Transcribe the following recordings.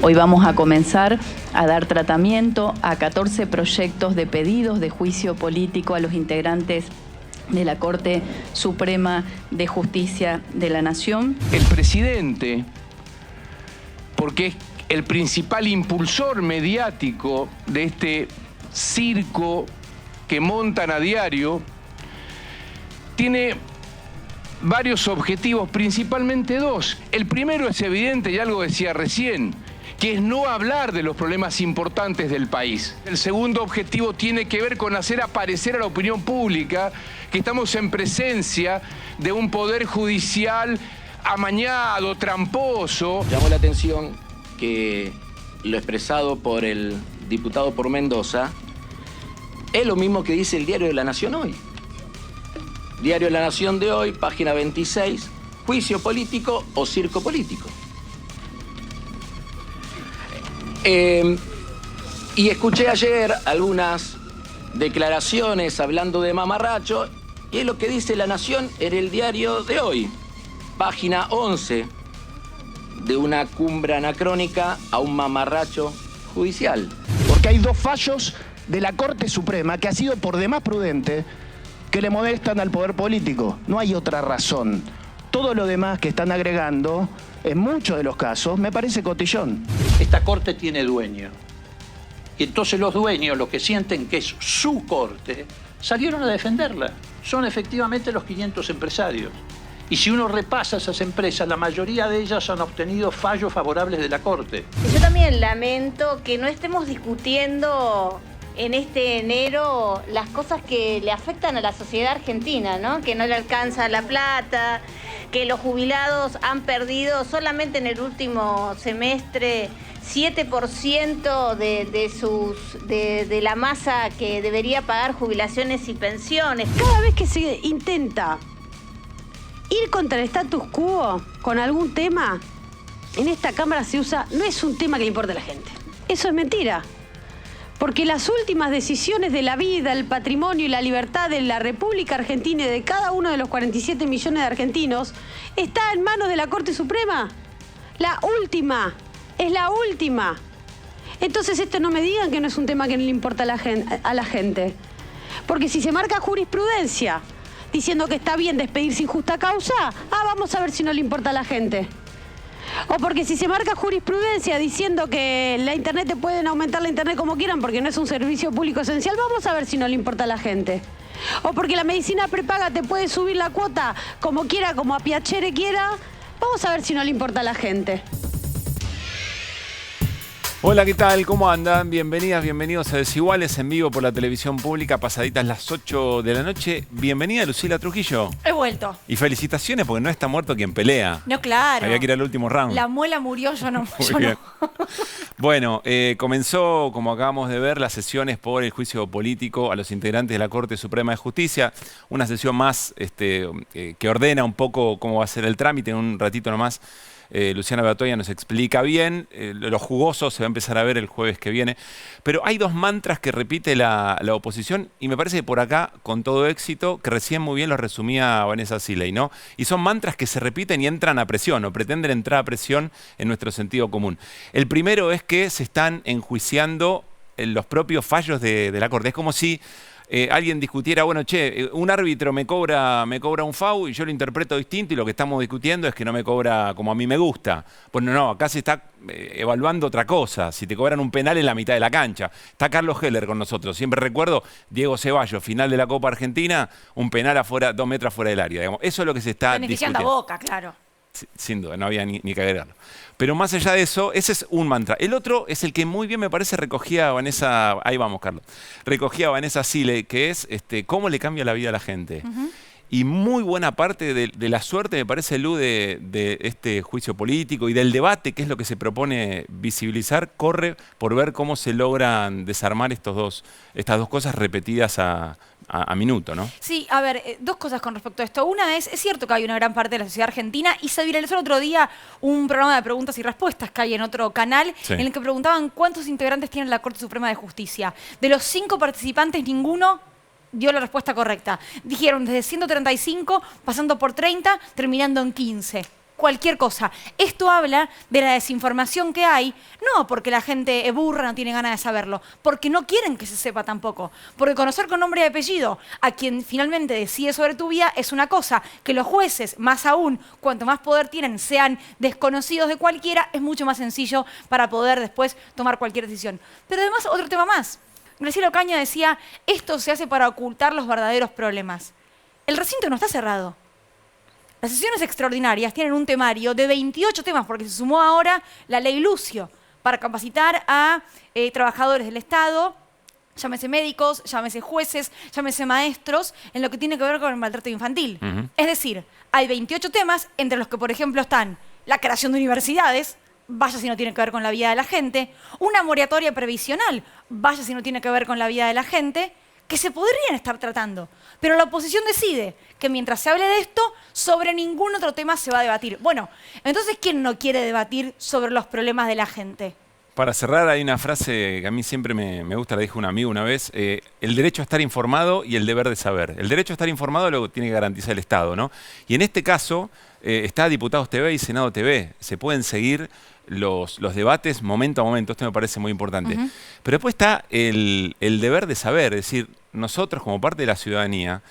Hoy vamos a comenzar a dar tratamiento a 14 proyectos de pedidos de juicio político a los integrantes de la Corte Suprema de Justicia de la Nación. El presidente, porque es el principal impulsor mediático de este circo que montan a diario, tiene varios objetivos, principalmente dos. El primero es evidente y algo decía recién, que es no hablar de los problemas importantes del país. El segundo objetivo tiene que ver con hacer aparecer a la opinión pública que estamos en presencia de un poder judicial amañado, tramposo. Llamó la atención que lo expresado por el diputado por Mendoza es lo mismo que dice el Diario de la Nación hoy. Diario de la Nación de hoy, página 26, juicio político o circo político. Y escuché ayer algunas declaraciones hablando de mamarracho, y es lo que dice La Nación en el diario de hoy, página 11, de una cumbre anacrónica a un mamarracho judicial. Porque hay dos fallos de la Corte Suprema que ha sido por demás prudente que le molestan al poder político. No hay otra razón. Todo lo demás que están agregando, en muchos de los casos, me parece cotillón. Esta corte tiene dueño. Y entonces los dueños, los que sienten que es su corte, salieron a defenderla. Son efectivamente los 500 empresarios. Y si uno repasa esas empresas, la mayoría de ellas han obtenido fallos favorables de la corte. Yo también lamento que no estemos discutiendo en este enero las cosas que le afectan a la sociedad argentina, ¿no? Que no le alcanza la plata, que los jubilados han perdido solamente en el último semestre 7% de la masa que debería pagar jubilaciones y pensiones. Cada vez que se intenta ir contra el status quo con algún tema, en esta Cámara se usa, no es un tema que le importe a la gente. Eso es mentira. Porque las últimas decisiones de la vida, el patrimonio y la libertad de la República Argentina y de cada uno de los 47 millones de argentinos está en manos de la Corte Suprema. La última, es la última. Entonces esto no me digan que no es un tema que no le importa a la gente. Porque si se marca jurisprudencia diciendo que está bien despedir sin justa causa, vamos a ver si no le importa a la gente. O porque si se marca jurisprudencia diciendo que la internet te pueden aumentar la internet como quieran porque no es un servicio público esencial, vamos a ver si no le importa a la gente. O porque la medicina prepaga te puede subir la cuota como quiera, como a Piacere quiera, vamos a ver si no le importa a la gente. Hola, ¿qué tal? ¿Cómo andan? Bienvenidas, bienvenidos a Desiguales en vivo por la televisión pública, pasaditas las 8 de la noche. Bienvenida, Lucila Trujillo. He vuelto. Y felicitaciones, porque no está muerto quien pelea. No, claro. Había que ir al último round. La muela murió, yo no. Muy bien. Bueno, comenzó, como acabamos de ver, las sesiones por el juicio político a los integrantes de la Corte Suprema de Justicia. Una sesión más que ordena un poco cómo va a ser el trámite. En un ratito nomás Luciana Batoya nos explica bien. Lo jugoso se va a empezar a ver el jueves que viene. Pero hay dos mantras que repite la oposición y me parece que por acá, con todo éxito, que recién muy bien lo resumía Vanessa Siley, ¿no? Y son mantras que se repiten y entran a presión o pretenden entrar a presión en nuestro sentido común. El primero es que se están enjuiciando los propios fallos de la Corte. Es como si alguien discutiera, bueno, un árbitro me cobra un FAU y yo lo interpreto distinto y lo que estamos discutiendo es que no me cobra como a mí me gusta. Bueno, no, acá se está evaluando otra cosa. Si te cobran un penal en la mitad de la cancha. Está Carlos Heller con nosotros. Siempre recuerdo Diego Ceballos, final de la Copa Argentina, un penal afuera, 2 metros fuera del área. Digamos. Eso es lo que se está discutiendo. Beneficiando a Boca, claro. Sin duda, no había ni que agregarlo. Pero más allá de eso, ese es un mantra. El otro es el que muy bien me parece recogía Vanessa, ahí vamos, Carlos, recogía Vanessa Siley, que es cómo le cambia la vida a la gente. Y muy buena parte de la suerte, me parece, Lu, de este juicio político y del debate, que es lo que se propone visibilizar, corre por ver cómo se logran desarmar estas dos cosas repetidas a minuto, ¿no? Sí, a ver, dos cosas con respecto a esto. Una es cierto que hay una gran parte de la sociedad argentina y se viralizó el otro día un programa de preguntas y respuestas que hay en otro canal, sí, en el que preguntaban cuántos integrantes tiene la Corte Suprema de Justicia. De los 5 participantes, ninguno dio la respuesta correcta. Dijeron desde 135, pasando por 30, terminando en 15. cualquier cosa. Esto habla de la desinformación que hay, no porque la gente es burra, no tiene ganas de saberlo, porque no quieren que se sepa tampoco. Porque conocer con nombre y apellido a quien finalmente decide sobre tu vida es una cosa, que los jueces, más aún, cuanto más poder tienen, sean desconocidos de cualquiera, es mucho más sencillo para poder después tomar cualquier decisión. Pero además, otro tema más. Graciela Ocaña decía, esto se hace para ocultar los verdaderos problemas. El recinto no está cerrado. Las sesiones extraordinarias tienen un temario de 28 temas, porque se sumó ahora la ley Lucio, para capacitar a trabajadores del Estado, llámese médicos, llámese jueces, llámese maestros, en lo que tiene que ver con el maltrato infantil. Es decir, hay 28 temas, entre los que, por ejemplo, están la creación de universidades, vaya si no tiene que ver con la vida de la gente, una moratoria previsional, vaya si no tiene que ver con la vida de la gente, que se podrían estar tratando. Pero la oposición decide que mientras se hable de esto, sobre ningún otro tema se va a debatir. Bueno, entonces, ¿quién no quiere debatir sobre los problemas de la gente? Para cerrar, hay una frase que a mí siempre me gusta, la dijo un amigo una vez, el derecho a estar informado y el deber de saber. El derecho a estar informado lo tiene que garantizar el Estado, ¿no? Y en este caso, está Diputados TV y Senado TV. Se pueden seguir los debates momento a momento, esto me parece muy importante. Pero después está el deber de saber, es decir, nosotros como parte de la ciudadanía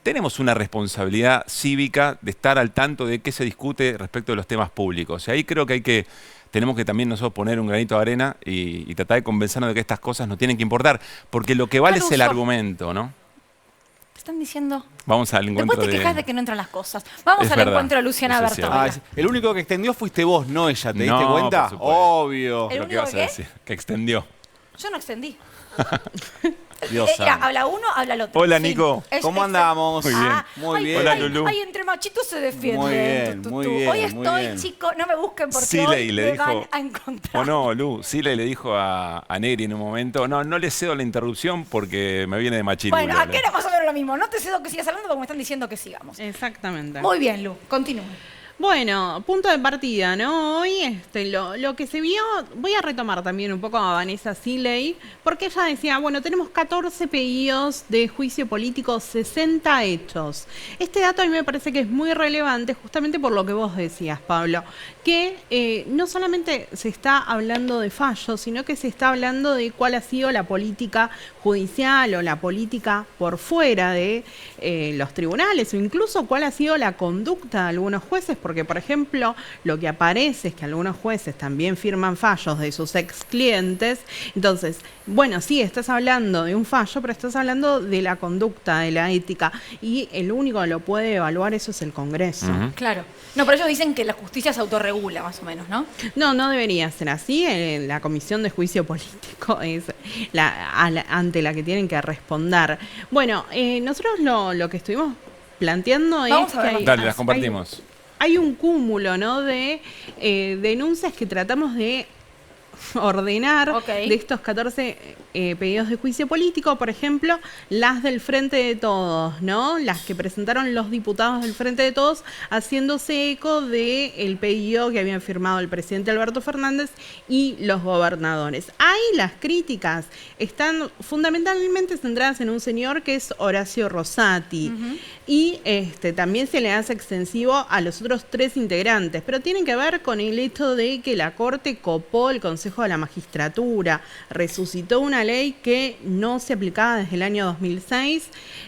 tenemos una responsabilidad cívica de estar al tanto de qué se discute respecto de los temas públicos. Y ahí creo que tenemos que también nosotros poner un granito de arena y tratar de convencernos de que estas cosas no tienen que importar, porque lo que vale es el argumento, ¿no? Están diciendo. Vamos al encuentro Después te quejas de que no entran las cosas. Vamos al encuentro de Luciana Bertola. El único que extendió fuiste vos, no ella. ¿Te diste cuenta? Obvio. ¿El ¿Pero qué vas a decir? Que extendió. Yo no extendí. Dios habla uno, habla el otro. Hola, Nico. ¿Cómo andamos? Muy bien. Muy bien. Hola, Lulú. Ay, entre machitos se defienden. Muy bien, muy bien. Hoy estoy, chicos, no me busquen porque hoy me van a encontrar. O no, Lu, Siley le dijo a Negri en un momento, no le cedo la interrupción porque me viene de machirulo. Bueno, aquí era más o menos lo mismo. No te cedo que sigas hablando porque me están diciendo que sigamos. Exactamente. Muy bien, Lu, continúa. Bueno, punto de partida, ¿no? Hoy lo que se vio, voy a retomar también un poco a Vanessa Siley, porque ella decía, bueno, tenemos 14 pedidos de juicio político, 60 hechos. Este dato a mí me parece que es muy relevante justamente por lo que vos decías, Pablo, que no solamente se está hablando de fallos, sino que se está hablando de cuál ha sido la política judicial o la política por fuera de los tribunales, o incluso cuál ha sido la conducta de algunos jueces, porque, por ejemplo, lo que aparece es que algunos jueces también firman fallos de sus ex clientes. Entonces, bueno, sí, estás hablando de un fallo, pero estás hablando de la conducta, de la ética, y el único que lo puede evaluar eso es el Congreso. Claro. No, pero ellos dicen que la justicia se autorregula, más o menos, ¿no? No debería ser así. La Comisión de Juicio Político es ante la que tienen que responder. Bueno, nosotros lo que estuvimos planteando es que Dale, las compartimos. Hay un cúmulo, ¿no?, de denuncias que tratamos de ordenar de estos 14 pedidos de juicio político. Por ejemplo, las del Frente de Todos, ¿no? Las que presentaron los diputados del Frente de Todos, haciéndose eco del pedido que habían firmado el presidente Alberto Fernández y los gobernadores. Ahí las críticas están fundamentalmente centradas en un señor que es Horacio Rosati. Y también se le hace extensivo a los otros 3 integrantes, pero tienen que ver con el hecho de que la Corte copó el Consejo de la Magistratura, resucitó una ley que no se aplicaba desde el año 2006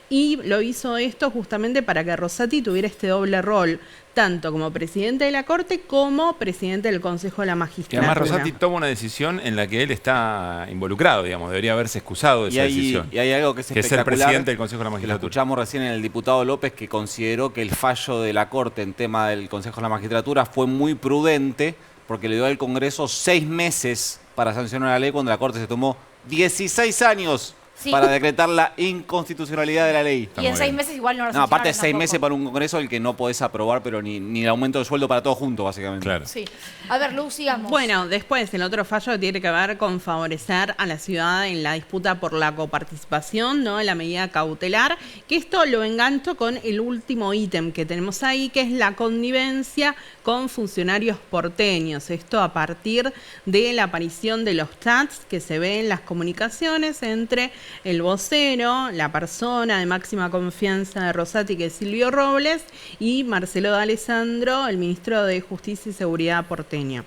y lo hizo esto justamente para que Rosati tuviera este doble rol, tanto como presidente de la Corte como presidente del Consejo de la Magistratura. Y además Rosati toma una decisión en la que él está involucrado, digamos, debería haberse excusado de esa decisión. Y hay algo que es espectacular, que es el presidente del Consejo de la Magistratura. Que lo escuchamos recién en el diputado López, que consideró que el fallo de la Corte en tema del Consejo de la Magistratura fue muy prudente porque le dio al Congreso 6 meses para sancionar la ley cuando la Corte se tomó 16 años para decretar la inconstitucionalidad de la ley. Y en 6 meses igual no lo sancionaron. Aparte de 6 meses para un Congreso el que no podés aprobar, pero ni el aumento de sueldo para todos juntos, básicamente. Claro. Sí. A ver, Lu, sigamos. Bueno, después el otro fallo tiene que ver con favorecer a la ciudad en la disputa por la coparticipación, ¿no?, en la medida cautelar, que esto lo engancho con el último ítem que tenemos ahí, que es la connivencia con funcionarios porteños. Esto a partir de la aparición de los chats que se ven en las comunicaciones entre el vocero, la persona de máxima confianza de Rosati, que es Silvio Robles, y Marcelo D'Alessandro, el ministro de Justicia y Seguridad porteño.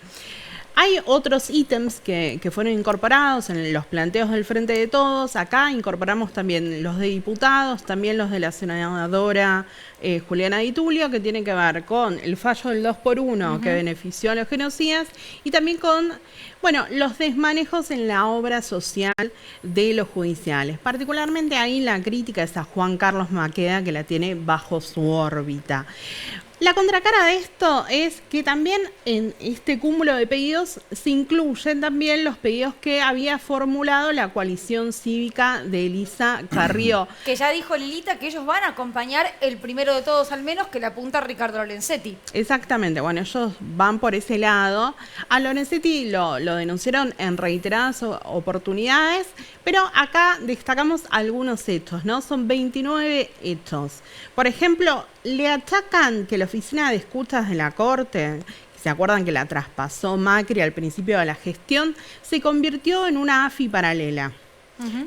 Hay otros ítems que fueron incorporados en los planteos del Frente de Todos. Acá incorporamos también los de diputados, también los de la senadora Juliana Di Tulio, que tienen que ver con el fallo del 2x1 que benefició a los genocidas y también con, bueno, los desmanejos en la obra social de los judiciales. Particularmente ahí la crítica es a Juan Carlos Maqueda, que la tiene bajo su órbita. La contracara de esto es que también en este cúmulo de pedidos se incluyen también los pedidos que había formulado la coalición cívica de Elisa Carrió. Que ya dijo Lilita que ellos van a acompañar el primero de todos, al menos, que le apunta a Ricardo Lorenzetti. Exactamente, bueno, ellos van por ese lado. A Lorenzetti lo denunciaron en reiteradas oportunidades, pero acá destacamos algunos hechos, ¿no? Son 29 hechos. Por ejemplo, le achacan que la Oficina de Escuchas de la Corte, ¿se acuerdan que la traspasó Macri al principio de la gestión? Se convirtió en una AFI paralela.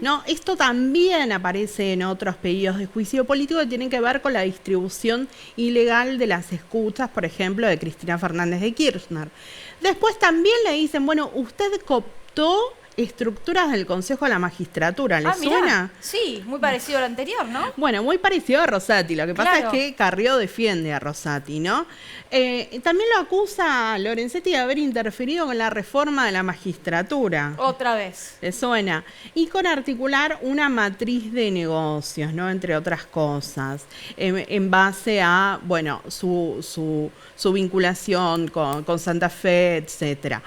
¿No? Esto también aparece en otros pedidos de juicio político que tienen que ver con la distribución ilegal de las escuchas, por ejemplo, de Cristina Fernández de Kirchner. Después también le dicen, bueno, usted cooptó estructuras del Consejo de la Magistratura, ¿le suena? Mirá. Sí, muy parecido al anterior, ¿no? Bueno, muy parecido a Rosati. Lo que pasa es que Carrió defiende a Rosati, ¿no? También lo acusa a Lorenzetti de haber interferido con la reforma de la magistratura. Otra vez. ¿Le suena? Y con articular una matriz de negocios, ¿no? Entre otras cosas, en base a, bueno, su vinculación con Santa Fe, etcétera.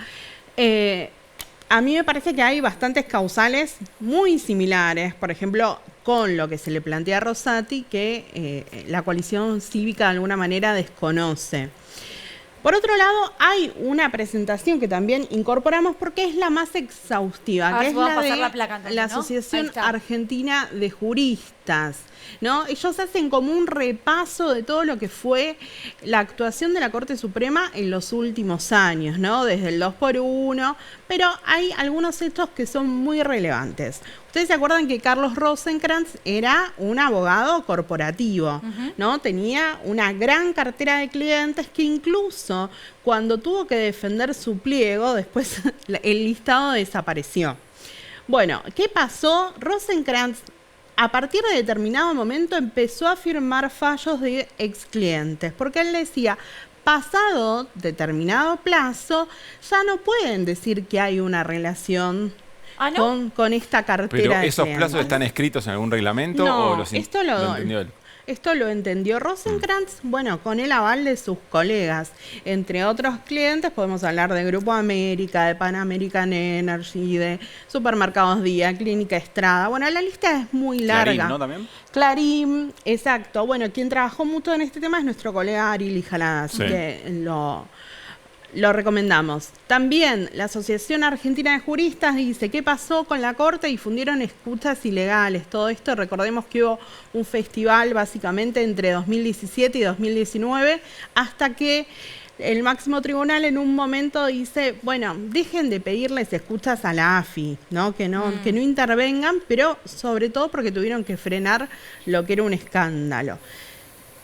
A mí me parece que hay bastantes causales muy similares, por ejemplo, con lo que se le plantea a Rosati, que la coalición cívica de alguna manera desconoce. Por otro lado, hay una presentación que también incorporamos porque es la más exhaustiva, que es la de la Asociación Argentina de Juristas, ¿no? Ellos hacen como un repaso de todo lo que fue la actuación de la Corte Suprema en los últimos años, ¿no? Desde el 2x1, pero hay algunos hechos que son muy relevantes. Ustedes se acuerdan que Carlos Rosenkrantz era un abogado corporativo, ¿no? Tenía una gran cartera de clientes que incluso cuando tuvo que defender su pliego, después el listado desapareció. Bueno, ¿qué pasó? Rosenkrantz, a partir de determinado momento, empezó a firmar fallos de ex clientes, porque él decía, pasado determinado plazo, ya no pueden decir que hay una relación con esta cartera. ¿Pero esos plazos están escritos en algún reglamento? No, o lo entendió él? Esto lo entendió Rosenkrantz, bueno, con el aval de sus colegas. Entre otros clientes podemos hablar de Grupo América, de Pan American Energy, de Supermercados Día, Clínica Estrada. Bueno, la lista es muy larga. Clarín, ¿no? También. Clarín, exacto. Bueno, quien trabajó mucho en este tema es nuestro colega Ari Lijalada, así que lo recomendamos. También la Asociación Argentina de Juristas dice qué pasó con la Corte, difundieron escuchas ilegales. Todo esto, recordemos que hubo un festival básicamente entre 2017 y 2019 hasta que el máximo tribunal en un momento dice, bueno, dejen de pedirles escuchas a la AFI, ¿no? Que no intervengan, pero sobre todo porque tuvieron que frenar lo que era un escándalo.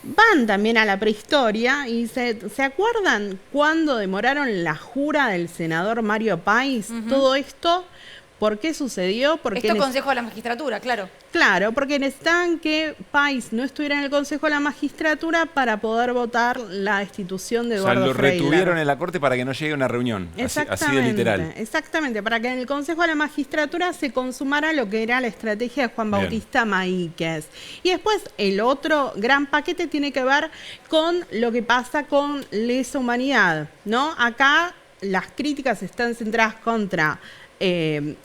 Van también a la prehistoria y ¿se acuerdan cuando demoraron la jura del senador Mario Páez? Todo esto, ¿por qué sucedió? Porque esto Consejo de la Magistratura, claro. Claro, porque necesitaban que Páez no estuviera en el Consejo de la Magistratura para poder votar la destitución de Eduardo Freyler. Lo retuvieron en la Corte para que no llegue a una reunión, así de literal. Exactamente, para que en el Consejo de la Magistratura se consumara lo que era la estrategia de Juan Bautista Maíquez. Y después el otro gran paquete tiene que ver con lo que pasa con lesa humanidad, ¿no? Acá las críticas están centradas contra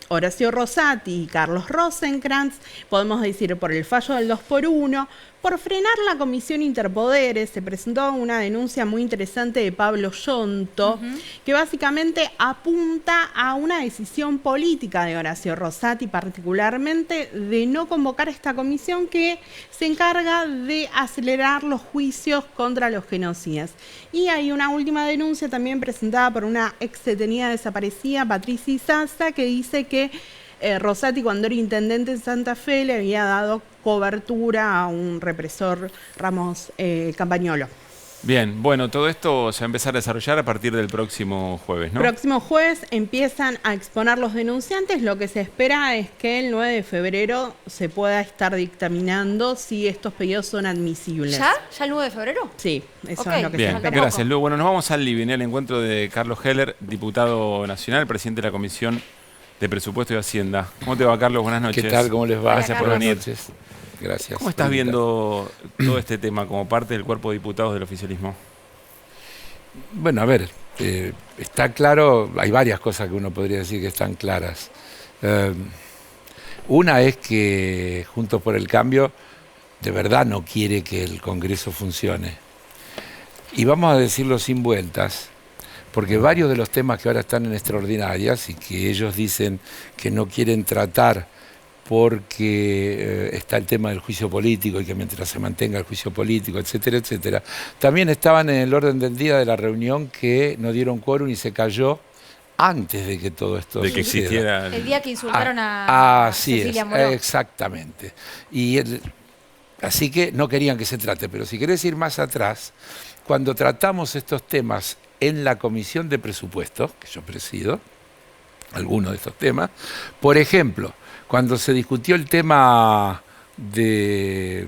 Horacio Rosati y Carlos Rosenkrantz, podemos decir por el fallo del 2x1, por frenar la Comisión Interpoderes. Se presentó una denuncia muy interesante de Pablo Yonto, que básicamente apunta a una decisión política de Horacio Rosati, particularmente de no convocar esta comisión que se encarga de acelerar los juicios contra los genocidas. Y hay una última denuncia también presentada por una ex detenida desaparecida, Patricia Izaza, que dice que Rosati, cuando era intendente en Santa Fe, le había dado cobertura a un represor, Ramos Campagnolo. Bien, bueno, todo esto se va a empezar a desarrollar a partir del próximo jueves, ¿no? Próximo jueves empiezan a exponer los denunciantes. Lo que se espera es que el 9 de febrero se pueda estar dictaminando si estos pedidos son admisibles. ¿Ya? ¿Ya el 9 de febrero? Sí, eso Okay. es lo que Bien, se espera. gracias, Lu. Bueno, nos vamos al living, el encuentro de Carlos Heller, diputado nacional, presidente de la Comisión de Presupuesto y Hacienda. ¿Cómo te va, Carlos? Buenas noches. ¿Qué tal? ¿Cómo les va? Gracias por venir. Buenas noches. Gracias. ¿Cómo estás viendo todo este tema como parte del cuerpo de diputados del oficialismo? Bueno, a ver, está claro, hay varias cosas que uno podría decir que están claras. Una es que Juntos por el Cambio de verdad no quiere que el Congreso funcione. Y vamos a decirlo sin vueltas, porque varios de los temas que ahora están en extraordinarias y que ellos dicen que no quieren tratar porque está el tema del juicio político y que mientras se mantenga el juicio político, etcétera, etcétera, también estaban en el orden del día de la reunión que no dieron quórum y se cayó antes de que todo esto de que existiera el día que insultaron a Cecilia Moró. Exactamente. Y así que no querían que se trate, pero si querés ir más atrás, cuando tratamos estos temas en la Comisión de Presupuestos, que yo presido, algunos de estos temas, por ejemplo, cuando se discutió el tema de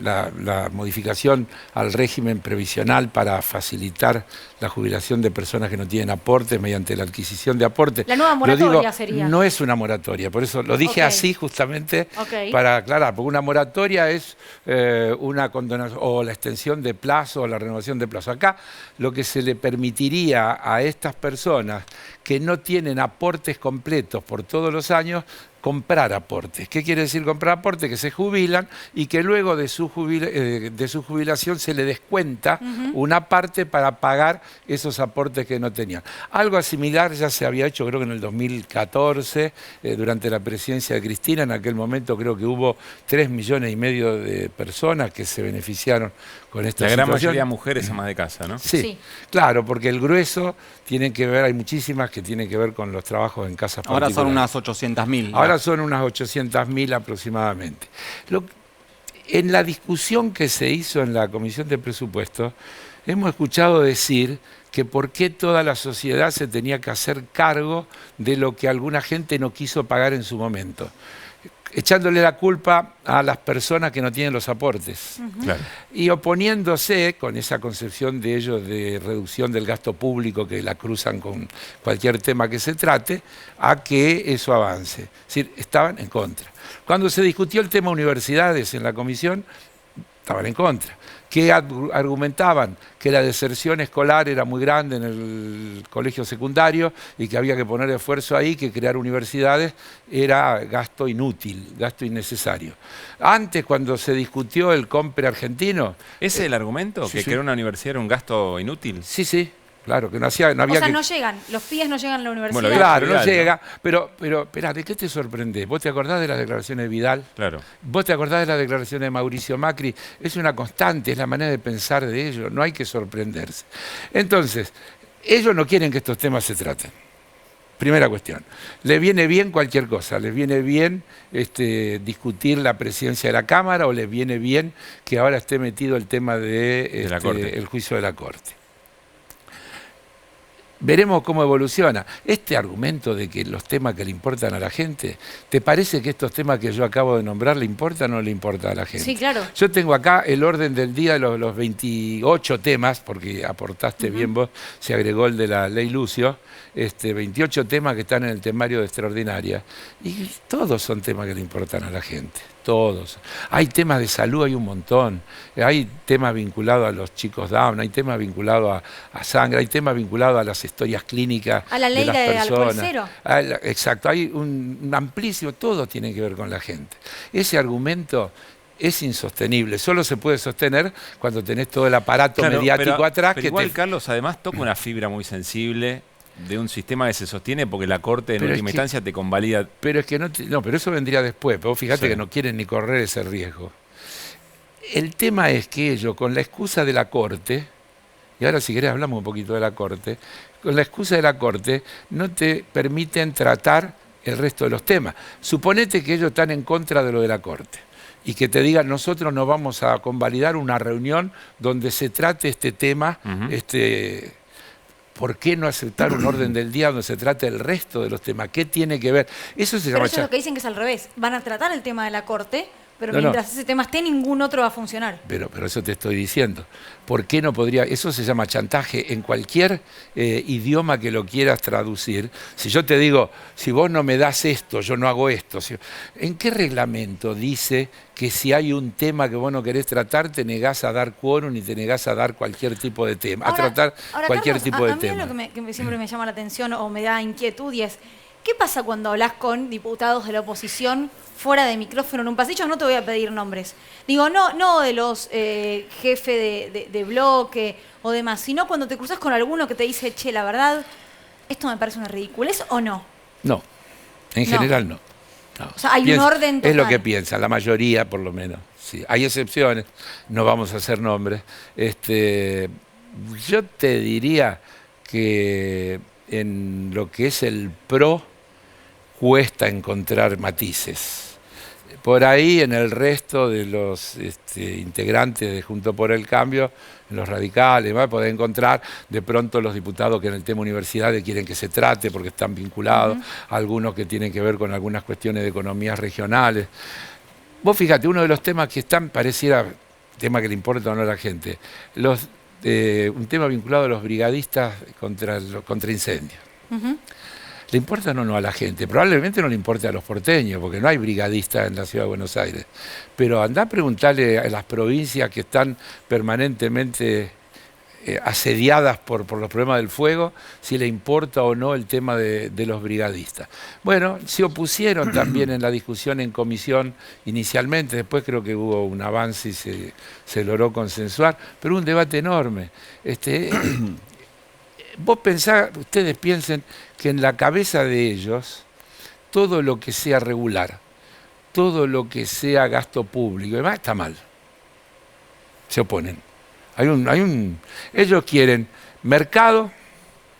la modificación al régimen previsional para facilitar la jubilación de personas que no tienen aportes mediante la adquisición de aportes. La nueva moratoria sería. No es una moratoria, por eso lo dije así justamente para aclarar, porque una moratoria es una condonación o la extensión de plazo o la renovación de plazo. Acá lo que se le permitiría a estas personas que no tienen aportes completos por todos los años, comprar aportes. ¿Qué quiere decir comprar aportes? Que se jubilan y que luego de su jubilación se le descuenta una parte para pagar esos aportes que no tenían. Algo similar ya se había hecho, creo que en el 2014, durante la presidencia de Cristina. En aquel momento creo que hubo 3,5 millones de personas que se beneficiaron con esta situación. La gran mayoría mujeres amas de casa, ¿no? Sí, claro, porque el grueso tiene que ver, hay muchísimas que tienen que ver con los trabajos en casas particulares. Ahora son unas 800.000. Ahora son unas 800.000 aproximadamente. En la discusión que se hizo en la Comisión de Presupuestos, hemos escuchado decir que por qué toda la sociedad se tenía que hacer cargo de lo que alguna gente no quiso pagar en su momento, echándole la culpa a las personas que no tienen los aportes. Claro. Y oponiéndose con esa concepción de ellos de reducción del gasto público que la cruzan con cualquier tema que se trate, a que eso avance. Es decir, estaban en contra. Cuando se discutió el tema universidades en la comisión, estaban en contra. Que argumentaban que la deserción escolar era muy grande en el colegio secundario y que había que poner esfuerzo ahí, que crear universidades era gasto inútil, gasto innecesario. Antes, cuando se discutió el COMPRE argentino... ¿Ese es el argumento? Sí, ¿Que sí. crear una universidad era un gasto inútil? Sí, sí. Claro, que no había O sea, que... no llegan, los pibes no llegan a la universidad. Bueno, Claro, no Vidal, llega. Pero espera, ¿de qué te sorprendés? ¿Vos te acordás de las declaraciones de Vidal? Claro. ¿Vos te acordás de las declaraciones de Mauricio Macri? Es una constante, es la manera de pensar de ellos, no hay que sorprenderse. Entonces, ellos no quieren que estos temas se traten. Primera cuestión. ¿Les viene bien cualquier cosa? ¿Les viene bien discutir la presidencia de la Cámara o les viene bien que ahora esté metido el tema de la Corte. el juicio de la Corte? Veremos cómo evoluciona. Este argumento de que los temas que le importan a la gente, ¿te parece que estos temas que yo acabo de nombrar le importan o no le importan a la gente? Sí, claro. Yo tengo acá el orden del día de los 28 temas, porque aportaste bien vos, se agregó el de la ley Lucio, 28 temas que están en el temario de extraordinaria. Y todos son temas que le importan a la gente. todos. Hay temas de salud, hay un montón. Hay temas vinculados a los chicos Down, hay temas vinculados a sangre, hay temas vinculados a las historias clínicas a la ley de las de alcohol personas. cero. Exacto, hay un amplísimo, todo tiene que ver con la gente. Ese argumento es insostenible. Solo se puede sostener cuando tenés todo el aparato mediático atrás. Pero igual, Carlos, además toca una fibra muy sensible de un sistema que se sostiene porque la Corte en última instancia te convalida. Pero es que no, pero eso vendría después. Pero vos fíjate que no quieren ni correr ese riesgo. El tema es que ellos, con la excusa de la Corte, y ahora si querés hablamos un poquito de la Corte, con la excusa de la Corte no te permiten tratar el resto de los temas. Suponete que ellos están en contra de lo de la Corte y que te digan, nosotros nos vamos a convalidar una reunión donde se trate este tema, ¿por qué no aceptar un orden del día donde se trate el resto de los temas? ¿Qué tiene que ver? Eso se llama... Pero ellos lo que dicen que es al revés. Van a tratar el tema de la Corte, pero mientras ese tema esté, ningún otro va a funcionar. Pero eso te estoy diciendo. ¿Por qué no podría...? Eso se llama chantaje en cualquier idioma que lo quieras traducir. Si yo te digo, si vos no me das esto, yo no hago esto. ¿En qué reglamento dice que si hay un tema que vos no querés tratar, te negás a dar quórum y te negás a dar cualquier tipo de tema? Ahora, a tratar cualquier Carlos, tipo de a mí tema. Lo que siempre me llama la atención o me da inquietud y es, ¿qué pasa cuando hablas con diputados de la oposición fuera de micrófono en un pasillo? No te voy a pedir nombres. Digo, no de los jefes de bloque o demás, sino cuando te cruzas con alguno que te dice, che, la verdad, esto me parece una ridiculez, ¿o no? No, en general no. O sea, hay un orden total. Es lo que piensa, la mayoría por lo menos. Sí. Hay excepciones, no vamos a hacer nombres. Yo te diría que en lo que es el PRO cuesta encontrar matices. Por ahí, en el resto de los integrantes de Juntos por el Cambio, en los radicales, podés encontrar de pronto los diputados que en el tema universidades quieren que se trate porque están vinculados, algunos que tienen que ver con algunas cuestiones de economías regionales. Vos fíjate, uno de los temas que están, pareciera, tema que le importa o no a la gente, un tema vinculado a los brigadistas contra incendios. ¿Le importa o no a la gente? Probablemente no le importe a los porteños, porque no hay brigadistas en la ciudad de Buenos Aires. Pero andá a preguntarle a las provincias que están permanentemente asediadas por los problemas del fuego, si le importa o no el tema de los brigadistas. Bueno, se opusieron también en la discusión en comisión inicialmente, después creo que hubo un avance y se logró consensuar, pero un debate enorme. Vos ustedes piensen que en la cabeza de ellos, todo lo que sea regular, todo lo que sea gasto público, además está mal. Se oponen. Ellos quieren mercado,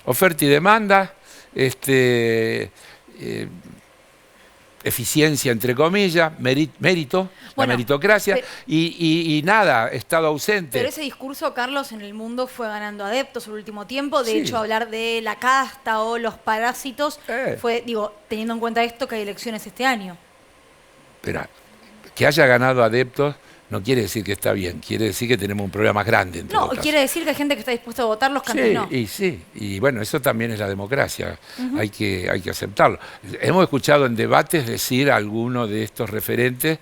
oferta y demanda, eficiencia entre comillas, mérito, la meritocracia, y nada, Estado ausente. Pero ese discurso, Carlos, en el mundo fue ganando adeptos en el último tiempo. De hecho, hablar de la casta o los parásitos fue, teniendo en cuenta esto, que hay elecciones este año. Pero que haya ganado adeptos no quiere decir que está bien, quiere decir que tenemos un problema más grande. No, quiere decir que hay gente que está dispuesta a votar los cambios. Y bueno, eso también es la democracia, hay que aceptarlo. Hemos escuchado en debates decir a algunos de estos referentes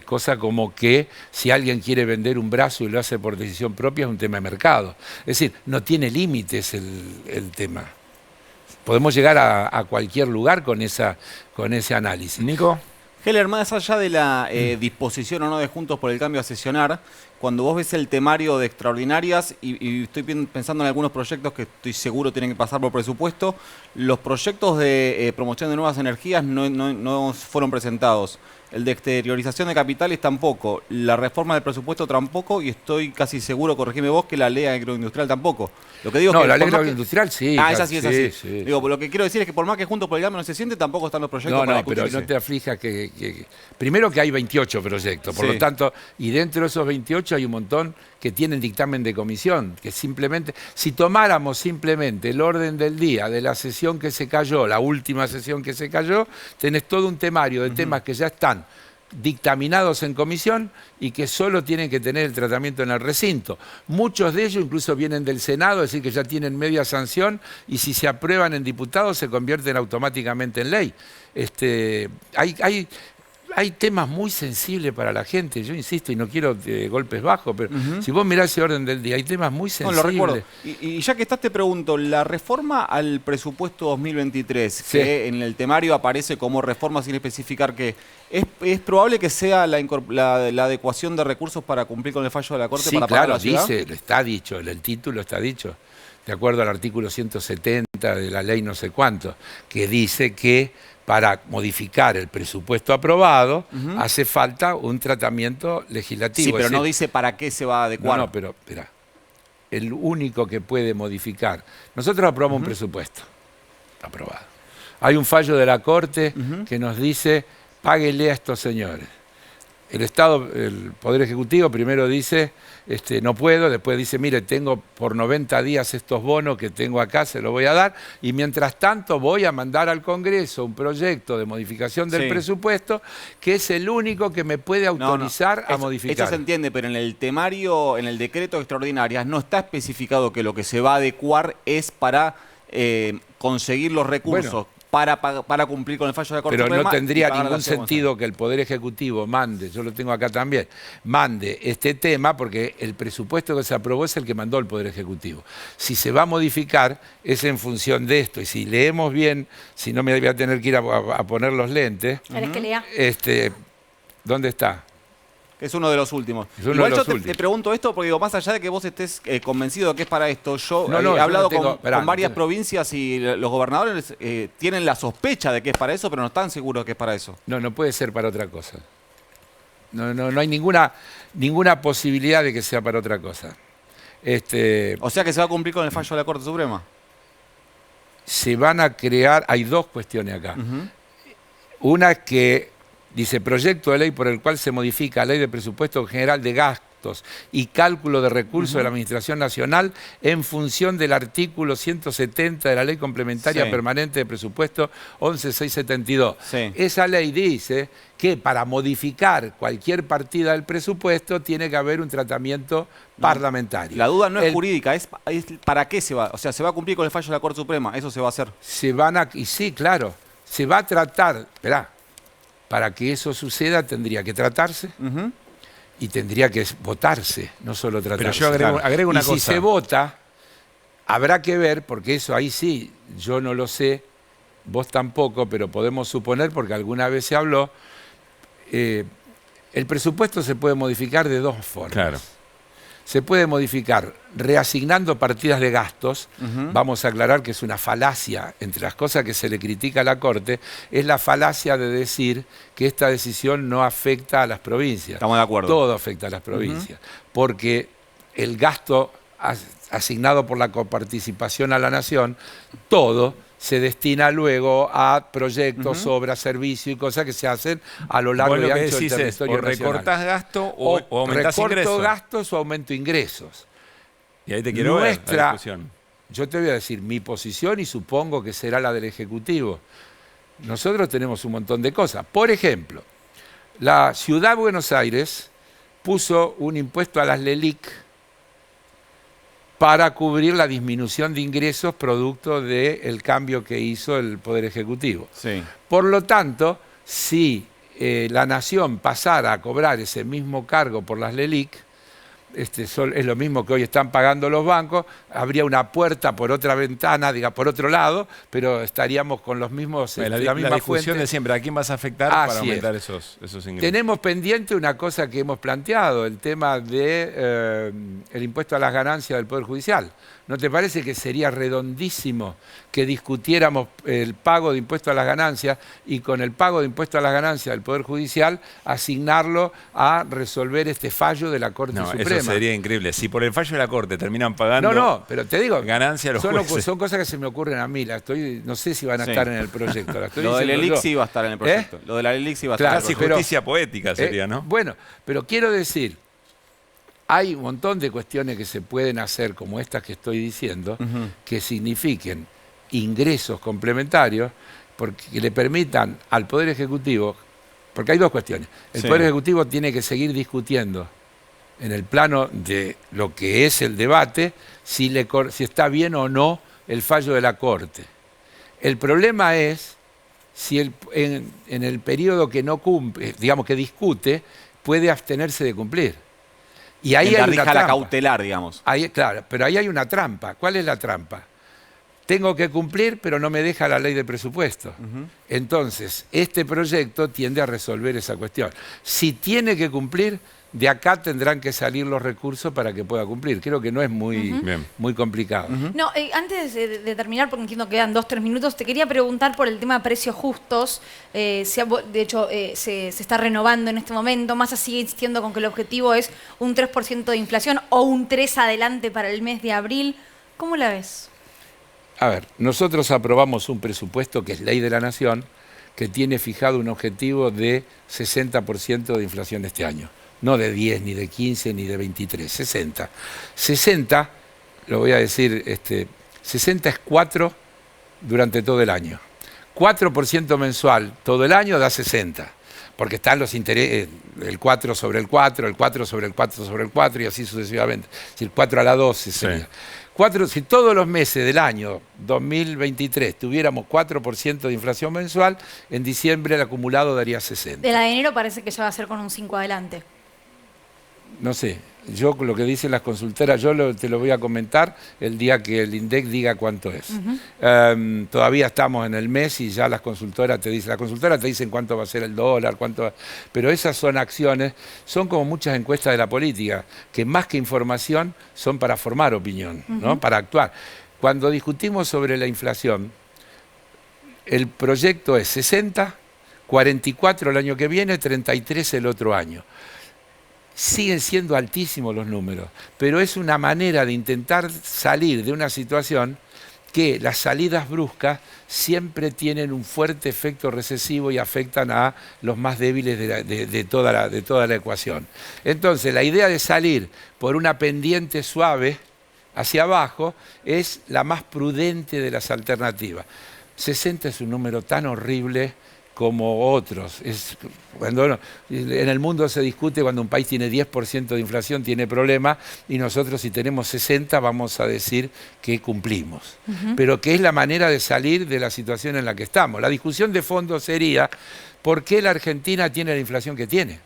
cosas como que si alguien quiere vender un brazo y lo hace por decisión propia es un tema de mercado. Es decir, no tiene límites el tema. Podemos llegar a cualquier lugar con ese análisis. Nico. Heller, más allá de la disposición o no de Juntos por el Cambio a sesionar, cuando vos ves el temario de extraordinarias, y estoy pensando en algunos proyectos que estoy seguro tienen que pasar por presupuesto, los proyectos de promoción de nuevas energías no fueron presentados. El de exteriorización de capitales tampoco. La reforma del presupuesto tampoco, y estoy casi seguro, corregime vos, que la ley agroindustrial tampoco. Lo que digo no, que la ley agroindustrial sí. Ah, esa sí es así. Sí. Digo, lo que quiero decir es que por más que Juntos por el Cambio no se siente, tampoco están los proyectos para discutirse. Pero no te aflijas que... Primero que hay 28 proyectos, por lo tanto, y dentro de esos 28 hay un montón que tienen dictamen de comisión, que simplemente, si tomáramos simplemente el orden del día de la sesión que se cayó, la última sesión que se cayó, tenés todo un temario de temas que ya están dictaminados en comisión y que solo tienen que tener el tratamiento en el recinto. Muchos de ellos incluso vienen del Senado, es decir, que ya tienen media sanción y si se aprueban en diputados se convierten automáticamente en ley. hay temas muy sensibles para la gente, yo insisto, y no quiero golpes bajos, pero si vos mirás ese orden del día, hay temas muy sensibles. No, lo recuerdo. Y ya que estás, te pregunto, la reforma al presupuesto 2023, que en el temario aparece como reforma sin especificar que ¿es probable que sea la adecuación de recursos para cumplir con el fallo de la Corte para pagar la ciudad? Sí, claro, está dicho, el título está dicho, de acuerdo al artículo 170 de la ley no sé cuánto, que dice que para modificar el presupuesto aprobado hace falta un tratamiento legislativo. Sí, pero no dice para qué se va a adecuar. No, pero espera, el único que puede modificar, nosotros aprobamos un presupuesto aprobado. Hay un fallo de la Corte que nos dice, páguele a estos señores. El Estado, el Poder Ejecutivo primero dice, no puedo, después dice, mire, tengo por 90 días estos bonos que tengo acá, se los voy a dar, y mientras tanto voy a mandar al Congreso un proyecto de modificación del presupuesto, que es el único que me puede autorizar a modificar. Eso se entiende, pero en el temario, en el decreto de extraordinarias, no está especificado que lo que se va a adecuar es para conseguir los recursos. Bueno, para cumplir con el fallo de la Corte Suprema. Pero no tendría ningún sentido que el Poder Ejecutivo mande, yo lo tengo acá también, mande este tema porque el presupuesto que se aprobó es el que mandó el Poder Ejecutivo. Si se va a modificar es en función de esto y si leemos bien, si no me voy a tener que ir a poner los lentes. ¿Querés que lea? ¿Dónde está? Es uno de los últimos. Igual yo te pregunto esto porque digo, más allá de que vos estés convencido de que es para esto, yo he hablado con varias provincias y los gobernadores tienen la sospecha de que es para eso, pero no están seguros de que es para eso. No puede ser para otra cosa. No hay ninguna posibilidad de que sea para otra cosa. O sea que se va a cumplir con el fallo de la Corte Suprema. Se van a crear, hay dos cuestiones acá. Una que dice, proyecto de ley por el cual se modifica la Ley de Presupuesto General de Gastos y Cálculo de Recursos de la Administración Nacional en función del artículo 170 de la Ley Complementaria Permanente de Presupuesto 11672. Esa ley dice que para modificar cualquier partida del presupuesto tiene que haber un tratamiento parlamentario. La duda no es jurídica, es para qué se va. O sea, se va a cumplir con el fallo de la Corte Suprema, eso se va a hacer. Y sí, claro, se va a tratar, esperá, para que eso suceda tendría que tratarse y tendría que votarse, no solo tratarse. Pero yo agrego una cosa. Si se vota, habrá que ver, porque eso ahí sí, yo no lo sé, vos tampoco, pero podemos suponer, porque alguna vez se habló, el presupuesto se puede modificar de dos formas. Claro. Se puede modificar reasignando partidas de gastos. Vamos a aclarar que es una falacia, entre las cosas que se le critica a la Corte, es la falacia de decir que esta decisión no afecta a las provincias. Estamos de acuerdo. Todo afecta a las provincias, porque el gasto asignado por la coparticipación a la Nación, todo se destina luego a proyectos, obras, servicios y cosas que se hacen a lo largo y ancho del territorio nacional. O recortás gasto o aumentás ingresos. Recorto gastos o aumento ingresos. Y ahí te quiero ver la discusión. Yo te voy a decir mi posición y supongo que será la del Ejecutivo. Nosotros tenemos un montón de cosas. Por ejemplo, la Ciudad de Buenos Aires puso un impuesto a las LELIC para cubrir la disminución de ingresos producto del cambio que hizo el Poder Ejecutivo. Por lo tanto, si la Nación pasara a cobrar ese mismo cargo por las LELIC, es lo mismo que hoy están pagando los bancos, habría una puerta por otra ventana, por otro lado, pero estaríamos con los mismos, la misma discusión fuente. de siempre, ¿a quién vas a afectar para aumentar esos ingresos? Tenemos pendiente una cosa que hemos planteado, el tema de el impuesto a las ganancias del Poder Judicial. ¿No te parece que sería redondísimo que discutiéramos el pago de impuesto a las ganancias y con el pago de impuesto a las ganancias del Poder Judicial asignarlo a resolver este fallo de la Corte Suprema? Eso sería increíble. Si por el fallo de la Corte terminan pagando pero te digo, ganancias los jueces. Son cosas que se me ocurren a mí. No sé si van a estar en el proyecto. Lo de la LELIC sí va a estar en el proyecto. Lo de la LELIC sí va a estar. Casi justicia poética sería, ¿no? Bueno, pero quiero decir, hay un montón de cuestiones que se pueden hacer, como estas que estoy diciendo, que signifiquen ingresos complementarios, que le permitan al Poder Ejecutivo, porque hay dos cuestiones. El Poder Ejecutivo tiene que seguir discutiendo en el plano de lo que es el debate, si está bien o no el fallo de la Corte. El problema es si en el periodo que no cumple, digamos que discute, puede abstenerse de cumplir. Y ahí hay una trampa. La cautelar, digamos. Ahí, claro, pero ahí hay una trampa. ¿Cuál es la trampa? Tengo que cumplir, pero no me deja la ley de presupuesto. Entonces, este proyecto tiende a resolver esa cuestión. Si tiene que cumplir, de acá tendrán que salir los recursos para que pueda cumplir. Creo que no es muy complicado. No, antes de terminar, porque entiendo que quedan 2-3 minutos, te quería preguntar por el tema de precios justos. De hecho, se está renovando en este momento. Massa sigue insistiendo con que el objetivo es un 3% de inflación o un 3% adelante para el mes de abril. ¿Cómo la ves? A ver, nosotros aprobamos un presupuesto que es ley de la Nación, que tiene fijado un objetivo de 60% de inflación este año. No de 10, ni de 15, ni de 23, 60. 60, lo voy a decir, 60 es 4 durante todo el año. 4% mensual todo el año da 60, porque están los intereses, el 4 sobre el 4, el 4 sobre el 4 sobre el 4 y así sucesivamente. Es decir, 4 a la 12 sería. Sí. Si todos los meses del año 2023 tuviéramos 4% de inflación mensual, en diciembre el acumulado daría 60. De la de enero parece que ya va a ser con un 5 adelante. No sé, yo lo que dicen las consultoras, te lo voy a comentar el día que el INDEC diga cuánto es. Todavía estamos en el mes y ya las consultoras te dicen cuánto va a ser el dólar, pero esas son acciones, son como muchas encuestas de la política, que más que información son para formar opinión, ¿no? Para actuar. Cuando discutimos sobre la inflación, el proyecto es 60, 44 el año que viene, 33 el otro año. Siguen siendo altísimos los números, pero es una manera de intentar salir de una situación que las salidas bruscas siempre tienen un fuerte efecto recesivo y afectan a los más débiles de toda la ecuación. Entonces, la idea de salir por una pendiente suave hacia abajo es la más prudente de las alternativas. 60 es un número tan horrible como otros. En el mundo se discute cuando un país tiene 10% de inflación, tiene problemas, y nosotros si tenemos 60 vamos a decir que cumplimos. Pero que es la manera de salir de la situación en la que estamos. La discusión de fondo sería, ¿por qué la Argentina tiene la inflación que tiene?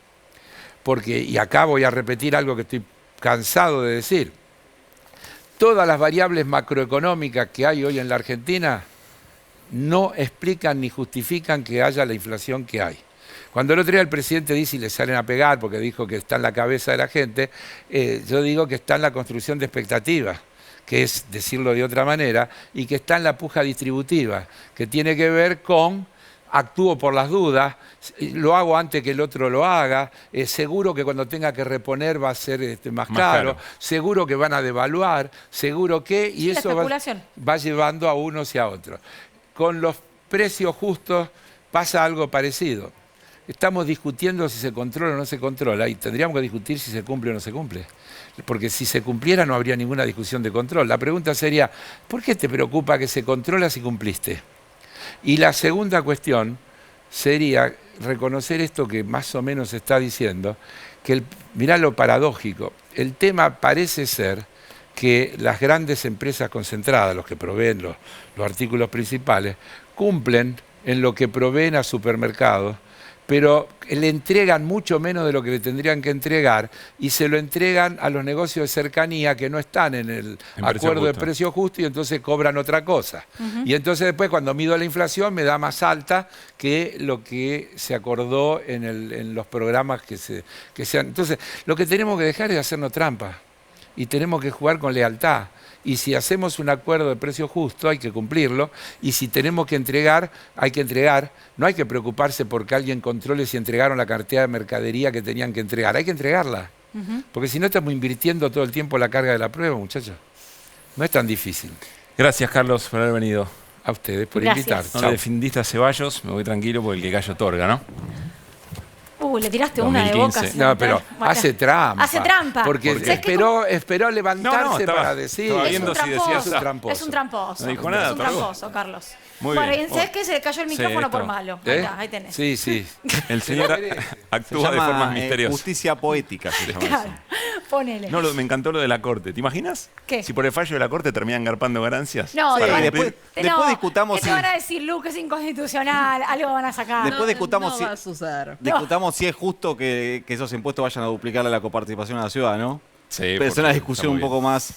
Porque, y acá voy a repetir algo que estoy cansado de decir, todas las variables macroeconómicas que hay hoy en la Argentina no explican ni justifican que haya la inflación que hay. Cuando el otro día el presidente dice y le salen a pegar porque dijo que está en la cabeza de la gente, yo digo que está en la construcción de expectativas, que es decirlo de otra manera, y que está en la puja distributiva, que tiene que ver con actúo por las dudas, lo hago antes que el otro lo haga, seguro que cuando tenga que reponer va a ser más caro, seguro que van a devaluar, seguro que... Y eso va llevando a unos y a otros. Con los precios justos pasa algo parecido. Estamos discutiendo si se controla o no se controla y tendríamos que discutir si se cumple o no se cumple. Porque si se cumpliera no habría ninguna discusión de control. La pregunta sería, ¿por qué te preocupa que se controla si cumpliste? Y la segunda cuestión sería reconocer esto que más o menos se está diciendo, que mirá lo paradójico, el tema parece ser que las grandes empresas concentradas, los que proveen los artículos principales, cumplen en lo que proveen a supermercados, pero le entregan mucho menos de lo que le tendrían que entregar y se lo entregan a los negocios de cercanía que no están en el acuerdo de precio justo y entonces cobran otra cosa. Y entonces después cuando mido la inflación me da más alta que lo que se acordó en los programas que sean. Entonces lo que tenemos que dejar es hacernos trampa. Y tenemos que jugar con lealtad. Y si hacemos un acuerdo de precio justo, hay que cumplirlo. Y si tenemos que entregar, hay que entregar. No hay que preocuparse porque alguien controle si entregaron la cantidad de mercadería que tenían que entregar. Hay que entregarla. Porque si no estamos invirtiendo todo el tiempo la carga de la prueba, muchachos. No es tan difícil. Gracias, Carlos, por haber venido. A ustedes por invitar. No le defendiste a Ceballos, me voy tranquilo porque el que callo otorga, ¿no? Le tiraste 2015. Una de Boca. No, pero hace trampa. Hace trampa. Porque esperó levantarse para decir. Es un tramposo. Es un tramposo. No dijo nada. Es un tramposo, Carlos. Muy bien. ¿Sabes qué? Se le cayó el micrófono por malo. Ahí tenés. Sí. El señor actúa de formas misteriosas. Justicia poética se llama eso. Ponele. No, me encantó lo de la Corte. ¿Te imaginas? ¿Qué? Si por el fallo de la Corte terminan garpando ganancias. No, Sí, después discutamos ¿qué te van a decir, Luke? Es inconstitucional, algo van a sacar. Después discutamos no si, va a suceder. discutamos si es justo que esos impuestos vayan a duplicarle la coparticipación a la ciudad, ¿no? Sí, Pero es una discusión un poco más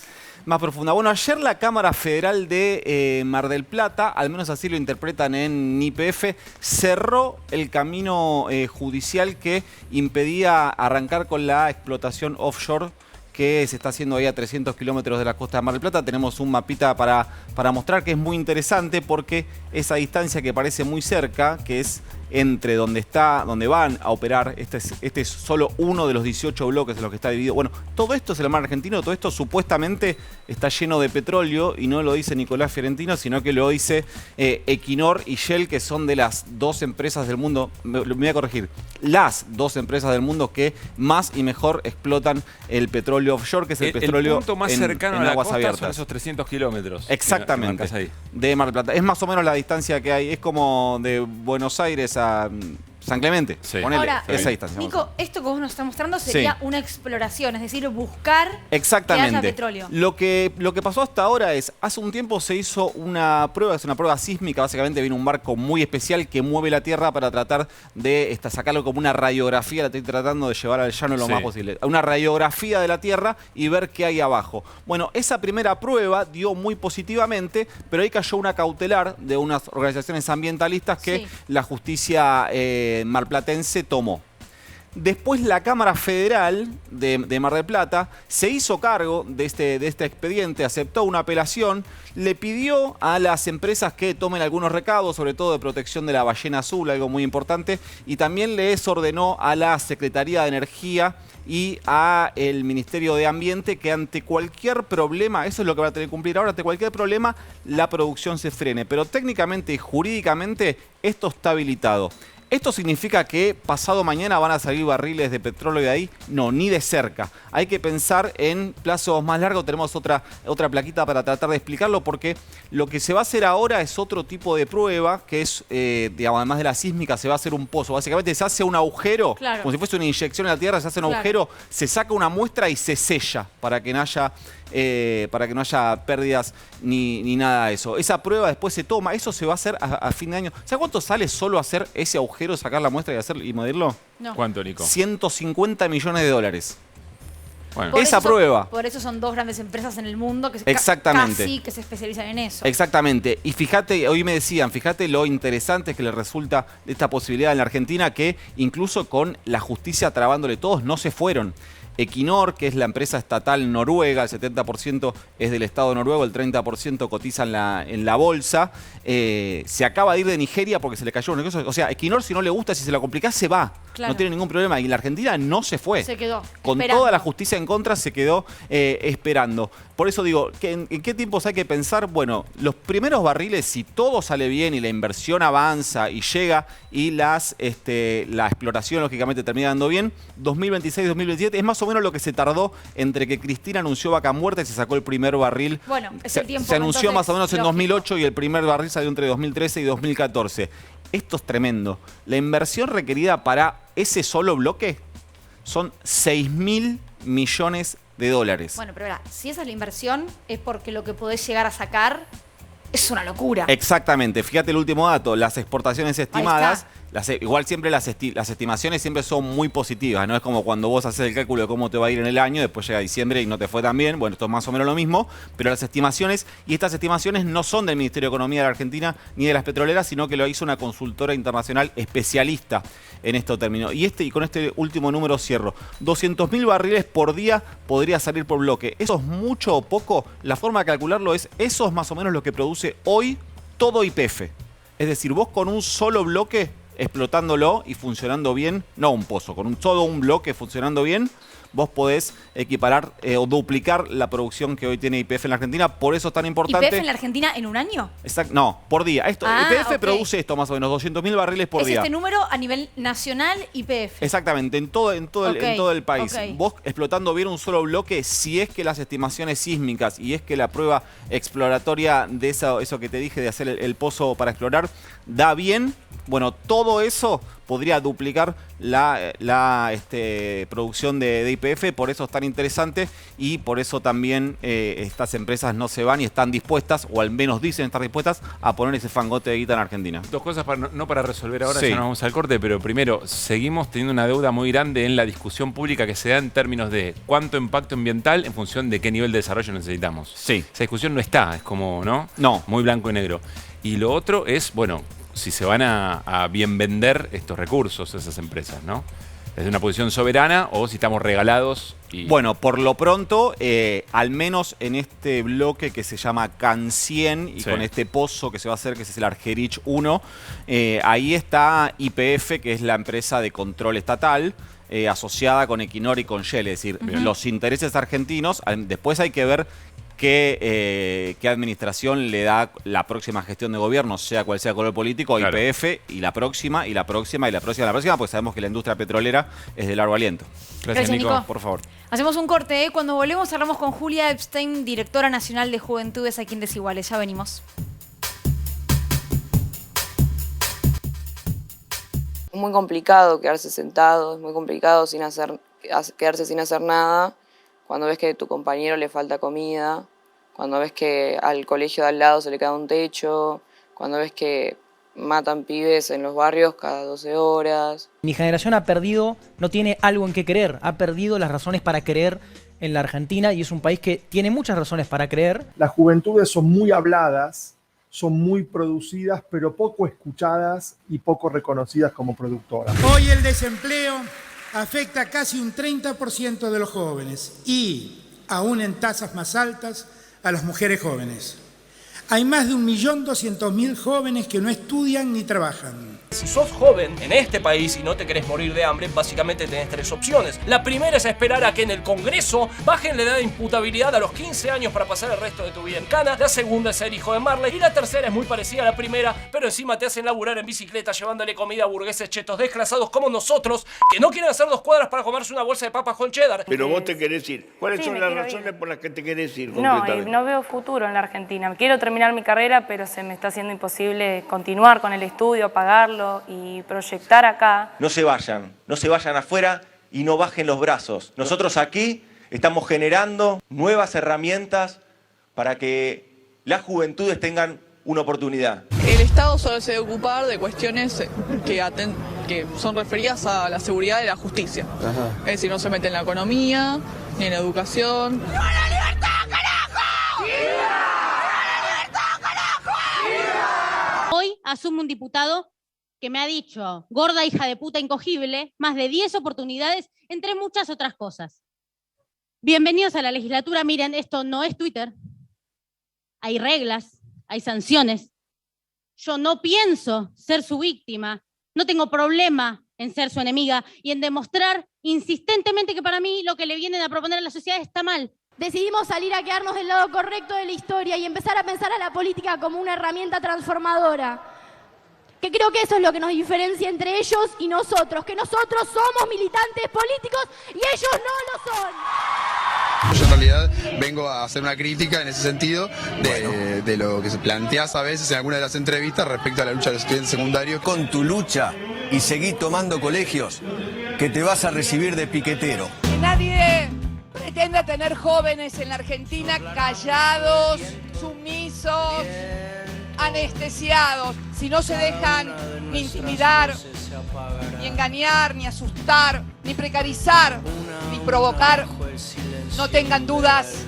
profunda. Bueno, ayer la Cámara Federal de Mar del Plata, al menos así lo interpretan en YPF, cerró el camino judicial que impedía arrancar con la explotación offshore que se está haciendo ahí a 300 kilómetros de la costa de Mar del Plata. Tenemos un mapita para mostrar que es muy interesante porque esa distancia que parece muy cerca, que es entre donde van a operar, este es solo uno de los 18 bloques en los que está dividido. Bueno, todo esto es el mar argentino, todo esto supuestamente está lleno de petróleo y no lo dice Nicolás Fiorentino, sino que lo dice Equinor y Shell, que son de las dos empresas del mundo, me voy a corregir, las dos empresas del mundo que más y mejor explotan el petróleo offshore, que es el petróleo el punto más cercano en a la aguas costa abiertas. son esos 300 kilómetros. Exactamente, de Mar del Plata. Es más o menos la distancia que hay, es como de Buenos Aires a San Clemente. Sí. Ponele, ahora, esa distancia. Nico, esto que vos nos estás mostrando sería una exploración, es decir, buscar exactamente que haya petróleo. Lo que pasó hasta ahora es, hace un tiempo se hizo una prueba, es una prueba sísmica, básicamente viene un barco muy especial que mueve la tierra para tratar de sacarlo como una radiografía, la estoy tratando de llevar al llano lo más posible, una radiografía de la tierra y ver qué hay abajo. Bueno, esa primera prueba dio muy positivamente, pero ahí cayó una cautelar de unas organizaciones ambientalistas que la justicia marplatense tomó. Después la Cámara Federal de Mar del Plata se hizo cargo de este expediente, aceptó una apelación, le pidió a las empresas que tomen algunos recaudos, sobre todo de protección de la ballena azul, algo muy importante, y también les ordenó a la Secretaría de Energía y a el Ministerio de Ambiente que ante cualquier problema, eso es lo que van a tener que cumplir ahora, ante cualquier problema la producción se frene. Pero técnicamente y jurídicamente esto está habilitado. ¿Esto significa que pasado mañana van a salir barriles de petróleo de ahí? No, ni de cerca. Hay que pensar en plazos más largos. Tenemos otra plaquita para tratar de explicarlo, porque lo que se va a hacer ahora es otro tipo de prueba, que es, digamos, además de la sísmica, se va a hacer un pozo. Básicamente se hace un agujero, como si fuese una inyección en la tierra, se hace un agujero, se saca una muestra y se sella para que no haya pérdidas ni nada de eso. Esa prueba después se toma, eso se va a hacer a fin de año. ¿Sabes cuánto sale solo hacer ese agujero, sacar la muestra y medirlo? No. ¿Cuánto, Nico? $150 millones. Bueno. Esa prueba. Por eso son dos grandes empresas en el mundo que Exactamente. que se especializan en eso. Exactamente. Y fíjate, hoy me decían, fíjate lo interesante que le resulta esta posibilidad en la Argentina, que incluso con la justicia trabándole todos, no se fueron. Equinor, que es la empresa estatal noruega, el 70% es del Estado noruego, el 30% cotiza en la bolsa, se acaba de ir de Nigeria porque se le cayó un negocio. O sea, Equinor, si no le gusta, si se la complica, se va. Claro. No tiene ningún problema. Y la Argentina no se fue. Se quedó con esperando. Toda la justicia en contra, se quedó esperando. Por eso digo, ¿en qué tiempos hay que pensar? Bueno, los primeros barriles, si todo sale bien y la inversión avanza y llega y la exploración, lógicamente, termina dando bien, 2026-2027 es más o menos lo que se tardó entre que Cristina anunció Vaca Muerta y se sacó el primer barril. Bueno, es el tiempo. Se anunció más o menos en lógico. 2008 y el primer barril salió entre 2013 y 2014. Esto es tremendo. La inversión requerida para ese solo bloque son $6.000 millones. Bueno, pero verá, si esa es la inversión, es porque lo que podés llegar a sacar es una locura. Exactamente. Fíjate el último dato. Las exportaciones estimadas, igual siempre las estimaciones siempre son muy positivas, ¿no? Es como cuando vos haces el cálculo de cómo te va a ir en el año, después llega diciembre y no te fue tan bien. Bueno, esto es más o menos lo mismo, pero las estimaciones, y estas estimaciones no son del Ministerio de Economía de la Argentina ni de las petroleras, sino que lo hizo una consultora internacional especialista en estos términos. Y con este último número cierro. 200.000 barriles por día podría salir por bloque. ¿Eso es mucho o poco? La forma de calcularlo es, eso es más o menos lo que produce hoy todo YPF. Es decir, vos con un solo bloque explotándolo y funcionando bien, no un pozo, con todo un bloque funcionando bien, vos podés equiparar o duplicar la producción que hoy tiene YPF en la Argentina. Por eso es tan importante. ¿YPF en la Argentina en un año? No, por día. YPF produce esto más o menos, 200.000 barriles por día. Es este número a nivel nacional YPF. Exactamente, en todo el país. Vos explotando bien un solo bloque, si es que las estimaciones sísmicas y es que la prueba exploratoria de eso que te dije de hacer el pozo para explorar da bien, bueno, todo eso podría duplicar la producción de YPF, por eso es tan interesante y por eso también estas empresas no se van y están dispuestas, o al menos dicen estar dispuestas, a poner ese fangote de guita en Argentina. Dos cosas, no para resolver ahora, Sí. ya nos vamos al corte, pero primero, seguimos teniendo una deuda muy grande en la discusión pública que se da en términos de cuánto impacto ambiental en función de qué nivel de desarrollo necesitamos. Sí. Esa discusión no está, es como, ¿no? No. Muy blanco y negro. Y lo otro es, bueno, si se van a bien vender estos recursos esas empresas, ¿no? Desde una posición soberana o si estamos regalados. Bueno, por lo pronto, al menos en este bloque que se llama CAN 100 y con este pozo que se va a hacer, que es el Argerich 1, ahí está YPF, que es la empresa de control estatal, asociada con Equinor y con Shell, es decir, los intereses argentinos. Después hay que ver qué administración le da la próxima gestión de gobierno, sea cual sea el color político, a YPF, y la próxima, y la próxima, y la próxima, y la próxima, porque sabemos que la industria petrolera es de largo aliento. Gracias, Nico. Por favor. Hacemos un corte, ¿eh? Cuando volvemos hablamos con Julia Epstein, directora nacional de Juventudes aquí en Desiguales. Ya venimos. Es muy complicado quedarse sentado, es muy complicado quedarse sin hacer nada. Cuando ves que a tu compañero le falta comida, cuando ves que al colegio de al lado se le queda un techo, cuando ves que matan pibes en los barrios cada 12 horas. Mi generación ha perdido, no tiene algo en qué creer, ha perdido las razones para creer en la Argentina y es un país que tiene muchas razones para creer. Las juventudes son muy habladas, son muy producidas, pero poco escuchadas y poco reconocidas como productoras. Hoy el desempleo afecta a casi un 30% de los jóvenes y, aún en tasas más altas, a las mujeres jóvenes. Hay más de 1.200.000 jóvenes que no estudian ni trabajan. Si sos joven en este país y no te querés morir de hambre, básicamente tenés tres opciones. La primera es esperar a que en el Congreso bajen la edad de imputabilidad a los 15 años para pasar el resto de tu vida en cana. La segunda es ser hijo de Marley. Y la tercera es muy parecida a la primera, pero encima te hacen laburar en bicicleta llevándole comida a burgueses chetos desclasados como nosotros, que no quieren hacer 2 cuadras para comerse una bolsa de papas con cheddar. Pero vos te querés ir. ¿Cuáles son las razones por las que te querés ir concretamente? No veo futuro en la Argentina. Quiero terminar mi carrera, pero se me está haciendo imposible continuar con el estudio, pagarlo y proyectar acá. No se vayan afuera y no bajen los brazos. Nosotros aquí estamos generando nuevas herramientas para que las juventudes tengan una oportunidad. El Estado solo se debe ocupar de cuestiones que son referidas a la seguridad y la justicia. Ajá. Es decir, no se mete en la economía, ni en la educación. ¡Viva la libertad, carajo! ¡Viva! Hoy asume un diputado que me ha dicho, gorda hija de puta incogible, más de 10 oportunidades, entre muchas otras cosas. Bienvenidos a la legislatura. Miren, esto no es Twitter. Hay reglas, hay sanciones. Yo no pienso ser su víctima. No tengo problema en ser su enemiga y en demostrar insistentemente que para mí lo que le vienen a proponer a la sociedad está mal. Decidimos salir a quedarnos del lado correcto de la historia y empezar a pensar a la política como una herramienta transformadora. Que creo que eso es lo que nos diferencia entre ellos y nosotros, que nosotros somos militantes políticos y ellos no lo son. Yo en realidad vengo a hacer una crítica en ese sentido de lo que se plantea a veces en alguna de las entrevistas respecto a la lucha de los estudiantes secundarios. Con tu lucha y seguí tomando colegios, que te vas a recibir de piquetero. Nadie pretende tener jóvenes en la Argentina callados, sumisos, anestesiados, si no se dejan ni intimidar, ni engañar, ni asustar, ni precarizar, ni provocar, no tengan dudas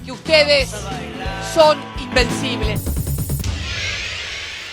que ustedes son invencibles.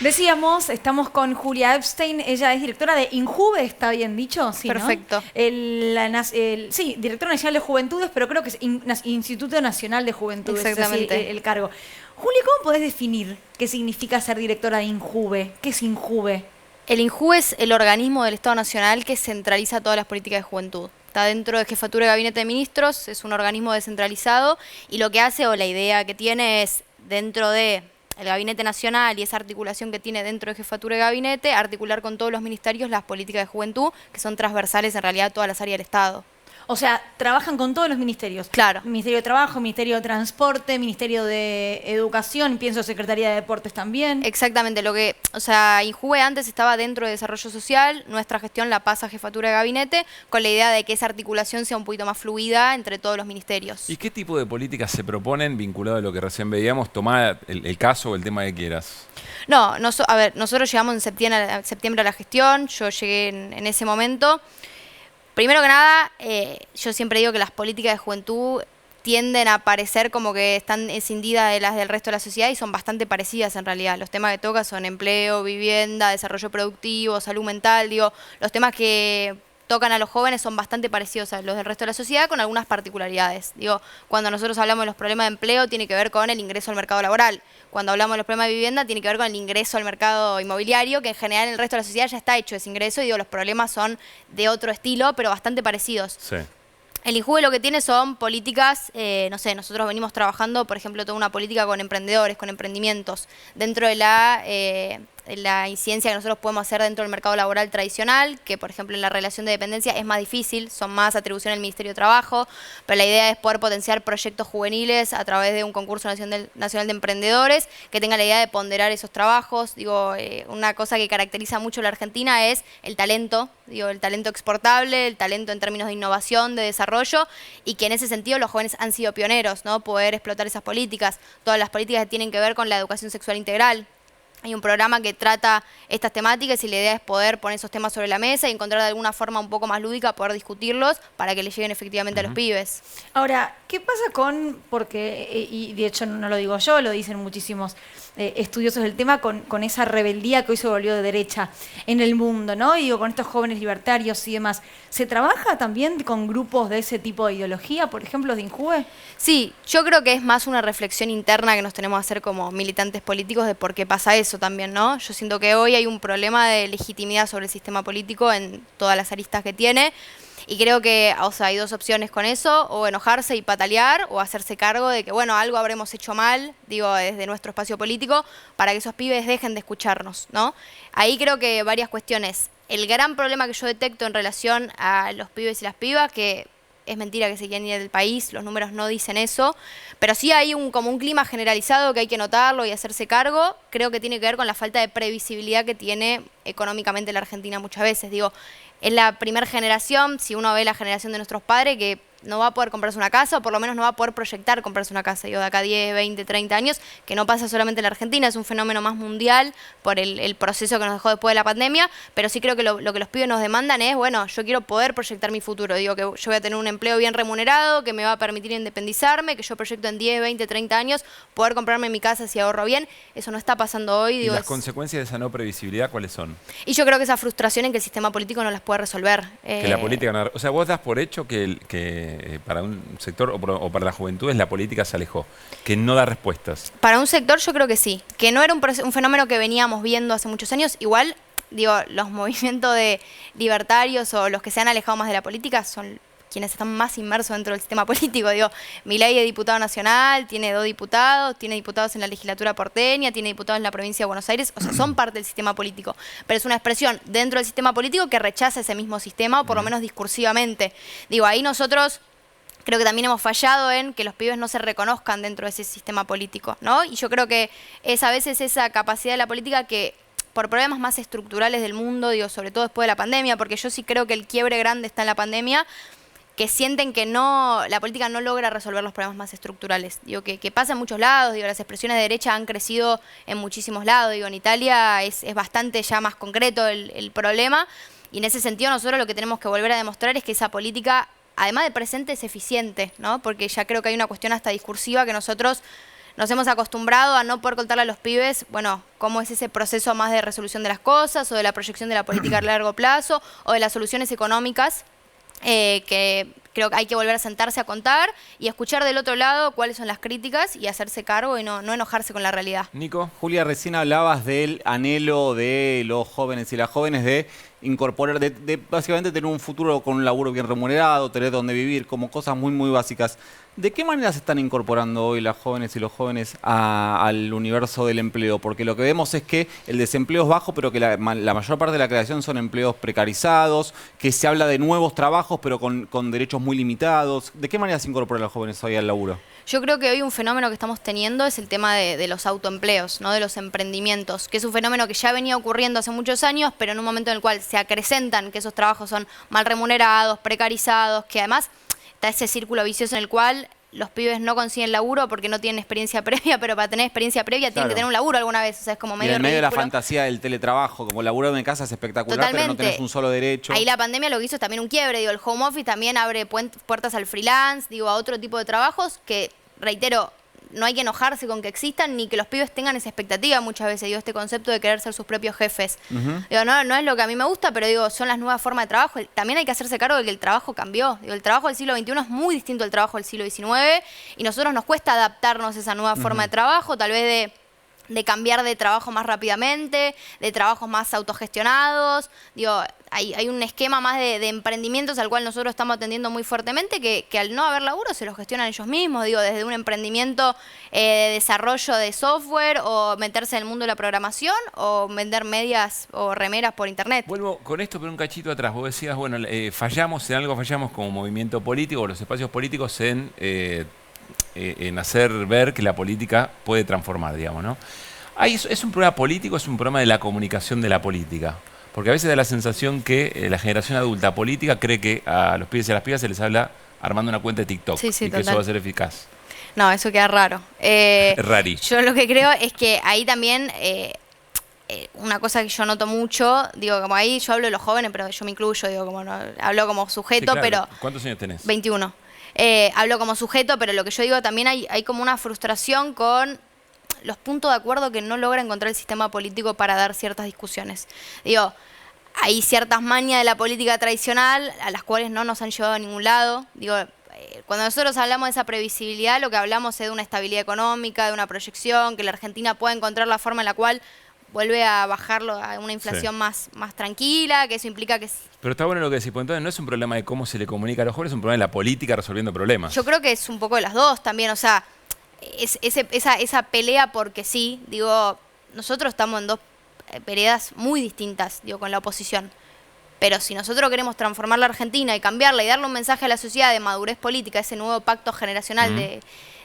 Decíamos, estamos con Julia Epstein, ella es directora de INJUVE, ¿está bien dicho? Sí, perfecto. ¿No? Sí, directora nacional de Juventudes, pero creo que es Instituto Nacional de Juventudes. Exactamente. Es así, el cargo. Julia, ¿cómo podés definir qué significa ser directora de INJUVE? ¿Qué es INJUVE? El INJUVE es el organismo del Estado Nacional que centraliza todas las políticas de juventud. Está dentro de Jefatura de Gabinete de Ministros, es un organismo descentralizado y lo que hace o la idea que tiene es dentro de el Gabinete Nacional y esa articulación que tiene dentro de Jefatura de Gabinete, articular con todos los ministerios las políticas de juventud, que son transversales en realidad a todas las áreas del Estado. O sea, trabajan con todos los ministerios. Claro. Ministerio de Trabajo, Ministerio de Transporte, Ministerio de Educación, pienso Secretaría de Deportes también. Exactamente, o sea, INJUVE antes estaba dentro de Desarrollo Social, nuestra gestión la pasa a Jefatura de Gabinete, con la idea de que esa articulación sea un poquito más fluida entre todos los ministerios. ¿Y qué tipo de políticas se proponen vinculado a lo que recién veíamos? Tomá el caso o el tema que quieras. No, a ver, nosotros llegamos en septiembre a la gestión, yo llegué en ese momento. Primero que nada, yo siempre digo que las políticas de juventud tienden a parecer como que están escindidas de las del resto de la sociedad y son bastante parecidas en realidad. Los temas que toca son empleo, vivienda, desarrollo productivo, salud mental, digo, los temas que tocan a los jóvenes son bastante parecidos a los del resto de la sociedad con algunas particularidades. Digo, cuando nosotros hablamos de los problemas de empleo tiene que ver con el ingreso al mercado laboral. Cuando hablamos de los problemas de vivienda tiene que ver con el ingreso al mercado inmobiliario, que en general en el resto de la sociedad ya está hecho ese ingreso y digo, los problemas son de otro estilo, pero bastante parecidos. Sí. El INJUVE lo que tiene son políticas, no sé, nosotros venimos trabajando, por ejemplo, toda una política con emprendedores, con emprendimientos, dentro de la incidencia que nosotros podemos hacer dentro del mercado laboral tradicional, que por ejemplo en la relación de dependencia es más difícil, son más atribuciones del Ministerio de Trabajo, pero la idea es poder potenciar proyectos juveniles a través de un concurso nacional de emprendedores que tenga la idea de ponderar esos trabajos. Digo, una cosa que caracteriza mucho a la Argentina es el talento, digo, el talento exportable, el talento en términos de innovación, de desarrollo, y que en ese sentido los jóvenes han sido pioneros, ¿no? Poder explotar esas políticas, todas las políticas que tienen que ver con la educación sexual integral. Hay un programa que trata estas temáticas y la idea es poder poner esos temas sobre la mesa y encontrar de alguna forma un poco más lúdica, poder discutirlos para que les lleguen efectivamente a los pibes. Ahora, ¿qué pasa porque, y de hecho no lo digo yo, lo dicen muchísimos estudiosos del tema, con esa rebeldía que hoy se volvió de derecha en el mundo, ¿no? Y digo, con estos jóvenes libertarios y demás. ¿Se trabaja también con grupos de ese tipo de ideología, por ejemplo, de INJUVE? Sí, yo creo que es más una reflexión interna que nos tenemos que hacer como militantes políticos de por qué pasa eso también, ¿no? Yo siento que hoy hay un problema de legitimidad sobre el sistema político en todas las aristas que tiene. Y creo que, o sea, hay dos opciones con eso, o enojarse y patalear, o hacerse cargo de que, bueno, algo habremos hecho mal, digo, desde nuestro espacio político, para que esos pibes dejen de escucharnos, ¿no? Ahí creo que varias cuestiones. El gran problema que yo detecto en relación a los pibes y las pibas, que es mentira que se quieren ir del país, los números no dicen eso, pero sí hay como un clima generalizado que hay que notarlo y hacerse cargo, creo que tiene que ver con la falta de previsibilidad que tiene económicamente la Argentina muchas veces, digo, es la primera generación, si uno ve la generación de nuestros padres, que no va a poder comprarse una casa, o por lo menos no va a poder proyectar comprarse una casa, digo, de acá 10, 20, 30 años, que no pasa solamente en la Argentina, es un fenómeno más mundial por el proceso que nos dejó después de la pandemia, pero sí creo que lo que los pibes nos demandan es, bueno, yo quiero poder proyectar mi futuro, digo, que yo voy a tener un empleo bien remunerado, que me va a permitir independizarme, que yo proyecto en 10, 20, 30 años, poder comprarme mi casa si ahorro bien, eso no está pasando hoy. Digo, ¿Y las consecuencias de esa no previsibilidad cuáles son? Y yo creo que esa frustración en que el sistema político no las puede resolver. Que la política no, o sea, vos das por hecho que para un sector o para la juventud la política se alejó, que no da respuestas. Para un sector yo creo que sí, que no era un fenómeno que veníamos viendo hace muchos años, igual, digo, los movimientos de libertarios o los que se han alejado más de la política son quienes están más inmersos dentro del sistema político. Digo, Milei es diputado nacional, tiene 2 diputados, tiene diputados en la legislatura porteña, tiene diputados en la provincia de Buenos Aires, o sea, son parte del sistema político. Pero es una expresión dentro del sistema político que rechaza ese mismo sistema, o por lo menos discursivamente. Digo, ahí nosotros creo que también hemos fallado en que los pibes no se reconozcan dentro de ese sistema político, ¿no? Y yo creo que es a veces esa capacidad de la política que, por problemas más estructurales del mundo, digo, sobre todo después de la pandemia, porque yo sí creo que el quiebre grande está en la pandemia, que sienten que la política no logra resolver los problemas más estructurales. Digo, que pasa en muchos lados, digo, las expresiones de derecha han crecido en muchísimos lados, digo, en Italia es bastante ya más concreto el problema, y en ese sentido nosotros lo que tenemos que volver a demostrar es que esa política, además de presente, es eficiente, ¿no? Porque ya creo que hay una cuestión hasta discursiva que nosotros nos hemos acostumbrado a no poder contarle a los pibes, bueno, cómo es ese proceso más de resolución de las cosas, o de la proyección de la política a largo plazo, o de las soluciones económicas, que creo que hay que volver a sentarse a contar y escuchar del otro lado cuáles son las críticas y hacerse cargo y no enojarse con la realidad. Nico. Julia, recién hablabas del anhelo de los jóvenes y las jóvenes de incorporar, de básicamente tener un futuro con un laburo bien remunerado, tener donde vivir, como cosas muy, muy básicas. ¿De qué manera se están incorporando hoy las jóvenes y los jóvenes al universo del empleo? Porque lo que vemos es que el desempleo es bajo, pero que la mayor parte de la creación son empleos precarizados, que se habla de nuevos trabajos, pero con derechos muy limitados. ¿De qué manera se incorporan los jóvenes hoy al laburo? Yo creo que hoy un fenómeno que estamos teniendo es el tema de los autoempleos, ¿no? De los emprendimientos, que es un fenómeno que ya venía ocurriendo hace muchos años, pero en un momento en el cual se acrecentan que esos trabajos son mal remunerados, precarizados, que además está ese círculo vicioso en el cual los pibes no consiguen laburo porque no tienen experiencia previa, pero para tener experiencia previa tienen que tener un laburo alguna vez, o sea, es como medio en el medio de la ridículo. fantasía del teletrabajo, como laburar en casa es espectacular, Totalmente. pero no tenés un solo derecho. Ahí la pandemia lo que hizo es también un quiebre, digo, el home office también abre puertas al freelance, digo, a otro tipo de trabajos que, reitero, no hay que enojarse con que existan ni que los pibes tengan esa expectativa muchas veces, digo, este concepto de querer ser sus propios jefes. Digo, no es lo que a mí me gusta, pero digo, son las nuevas formas de trabajo. También hay que hacerse cargo de que el trabajo cambió. Digo, el trabajo del siglo XXI es muy distinto al trabajo del siglo XIX y nosotros nos cuesta adaptarnos a esa nueva forma de trabajo, tal vez de cambiar de trabajo más rápidamente, de trabajos más autogestionados. Digo, hay un esquema más de emprendimientos al cual nosotros estamos atendiendo muy fuertemente que al no haber laburo se los gestionan ellos mismos. Digo, desde un emprendimiento de desarrollo de software o meterse en el mundo de la programación o vender medias o remeras por internet. Vuelvo con esto, pero un cachito atrás. Vos decías, bueno, fallamos como movimiento político, los espacios políticos en hacer ver que la política puede transformar, digamos, ¿no? ¿Es un problema político o es un problema de la comunicación de la política? Porque a veces da la sensación que la generación adulta política cree que a los pibes y a las pibas se les habla armando una cuenta de TikTok y que eso va a ser eficaz. No, eso queda raro. Es rari. Yo lo que creo es que ahí también... una cosa que yo noto mucho, digo, como ahí yo hablo de los jóvenes, pero yo me incluyo, digo, como no, hablo como sujeto, sí, claro. Pero... ¿Cuántos años tenés? 21. Hablo como sujeto, pero lo que yo digo también hay como una frustración con los puntos de acuerdo que no logra encontrar el sistema político para dar ciertas discusiones. Digo, hay ciertas mañas de la política tradicional a las cuales no nos han llevado a ningún lado. Digo, cuando nosotros hablamos de esa previsibilidad, lo que hablamos es de una estabilidad económica, de una proyección, que la Argentina pueda encontrar la forma en la cual vuelve a bajarlo a una inflación más tranquila, que eso implica que... Pero está bueno lo que decís, pues entonces no es un problema de cómo se le comunica a los jóvenes, es un problema de la política resolviendo problemas. Yo creo que es un poco de las dos también, o sea, esa pelea porque sí, digo, nosotros estamos en dos veredas muy distintas, digo, con la oposición. Pero si nosotros queremos transformar la Argentina y cambiarla y darle un mensaje a la sociedad de madurez política, ese nuevo pacto generacional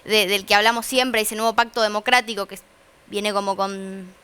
del que hablamos siempre, ese nuevo pacto democrático que viene como con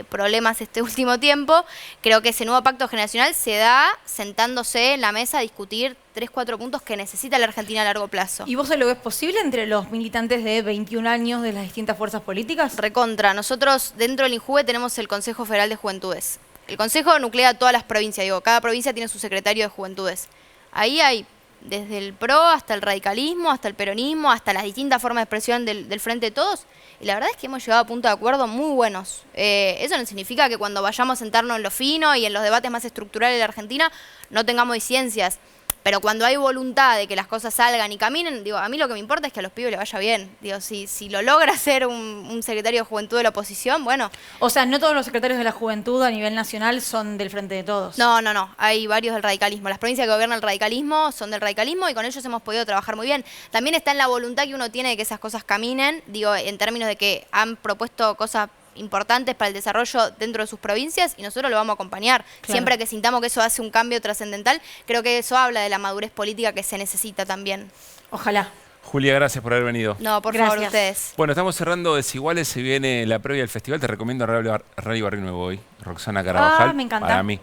problemas este último tiempo, creo que ese nuevo pacto generacional se da sentándose en la mesa a discutir 3-4 puntos que necesita la Argentina a largo plazo. ¿Y vos lo ves posible entre los militantes de 21 años de las distintas fuerzas políticas? Recontra. Nosotros dentro del INJUVE tenemos el Consejo Federal de Juventudes. El Consejo nuclea todas las provincias, digo, cada provincia tiene su secretario de Juventudes. Ahí hay desde el PRO hasta el radicalismo, hasta el peronismo, hasta las distintas formas de expresión del Frente de Todos. Y la verdad es que hemos llegado a puntos de acuerdo muy buenos. Eso no significa que cuando vayamos a sentarnos en lo fino y en los debates más estructurales de la Argentina no tengamos disidencias. Pero cuando hay voluntad de que las cosas salgan y caminen, digo, a mí lo que me importa es que a los pibes les vaya bien. Digo, si lo logra ser un secretario de Juventud de la oposición, bueno. O sea, no todos los secretarios de la Juventud a nivel nacional son del Frente de Todos. No. Hay varios del radicalismo. Las provincias que gobiernan el radicalismo son del radicalismo y con ellos hemos podido trabajar muy bien. También está en la voluntad que uno tiene de que esas cosas caminen, digo, en términos de que han propuesto cosas importantes para el desarrollo dentro de sus provincias y nosotros lo vamos a acompañar. Claro. Siempre que sintamos que eso hace un cambio trascendental, creo que eso habla de la madurez política que se necesita también. Ojalá. Julia, gracias por haber venido. No, por favor, ustedes. Bueno, estamos cerrando Desiguales, se viene la previa del festival. Te recomiendo Radio Barrio Nuevo hoy, Roxana Carabajal. Me encanta. Para mí.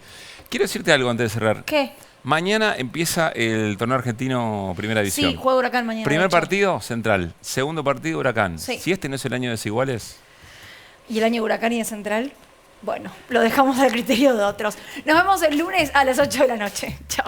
Quiero decirte algo antes de cerrar. ¿Qué? Mañana empieza el torneo argentino Primera División. Sí, juega Huracán mañana. Primer partido, Central. Segundo partido, Huracán. Sí. Si este no es el año de Desiguales... ¿Y el año Huracán y de Central? Bueno, lo dejamos al criterio de otros. Nos vemos el lunes a las 8 de la noche. Chao.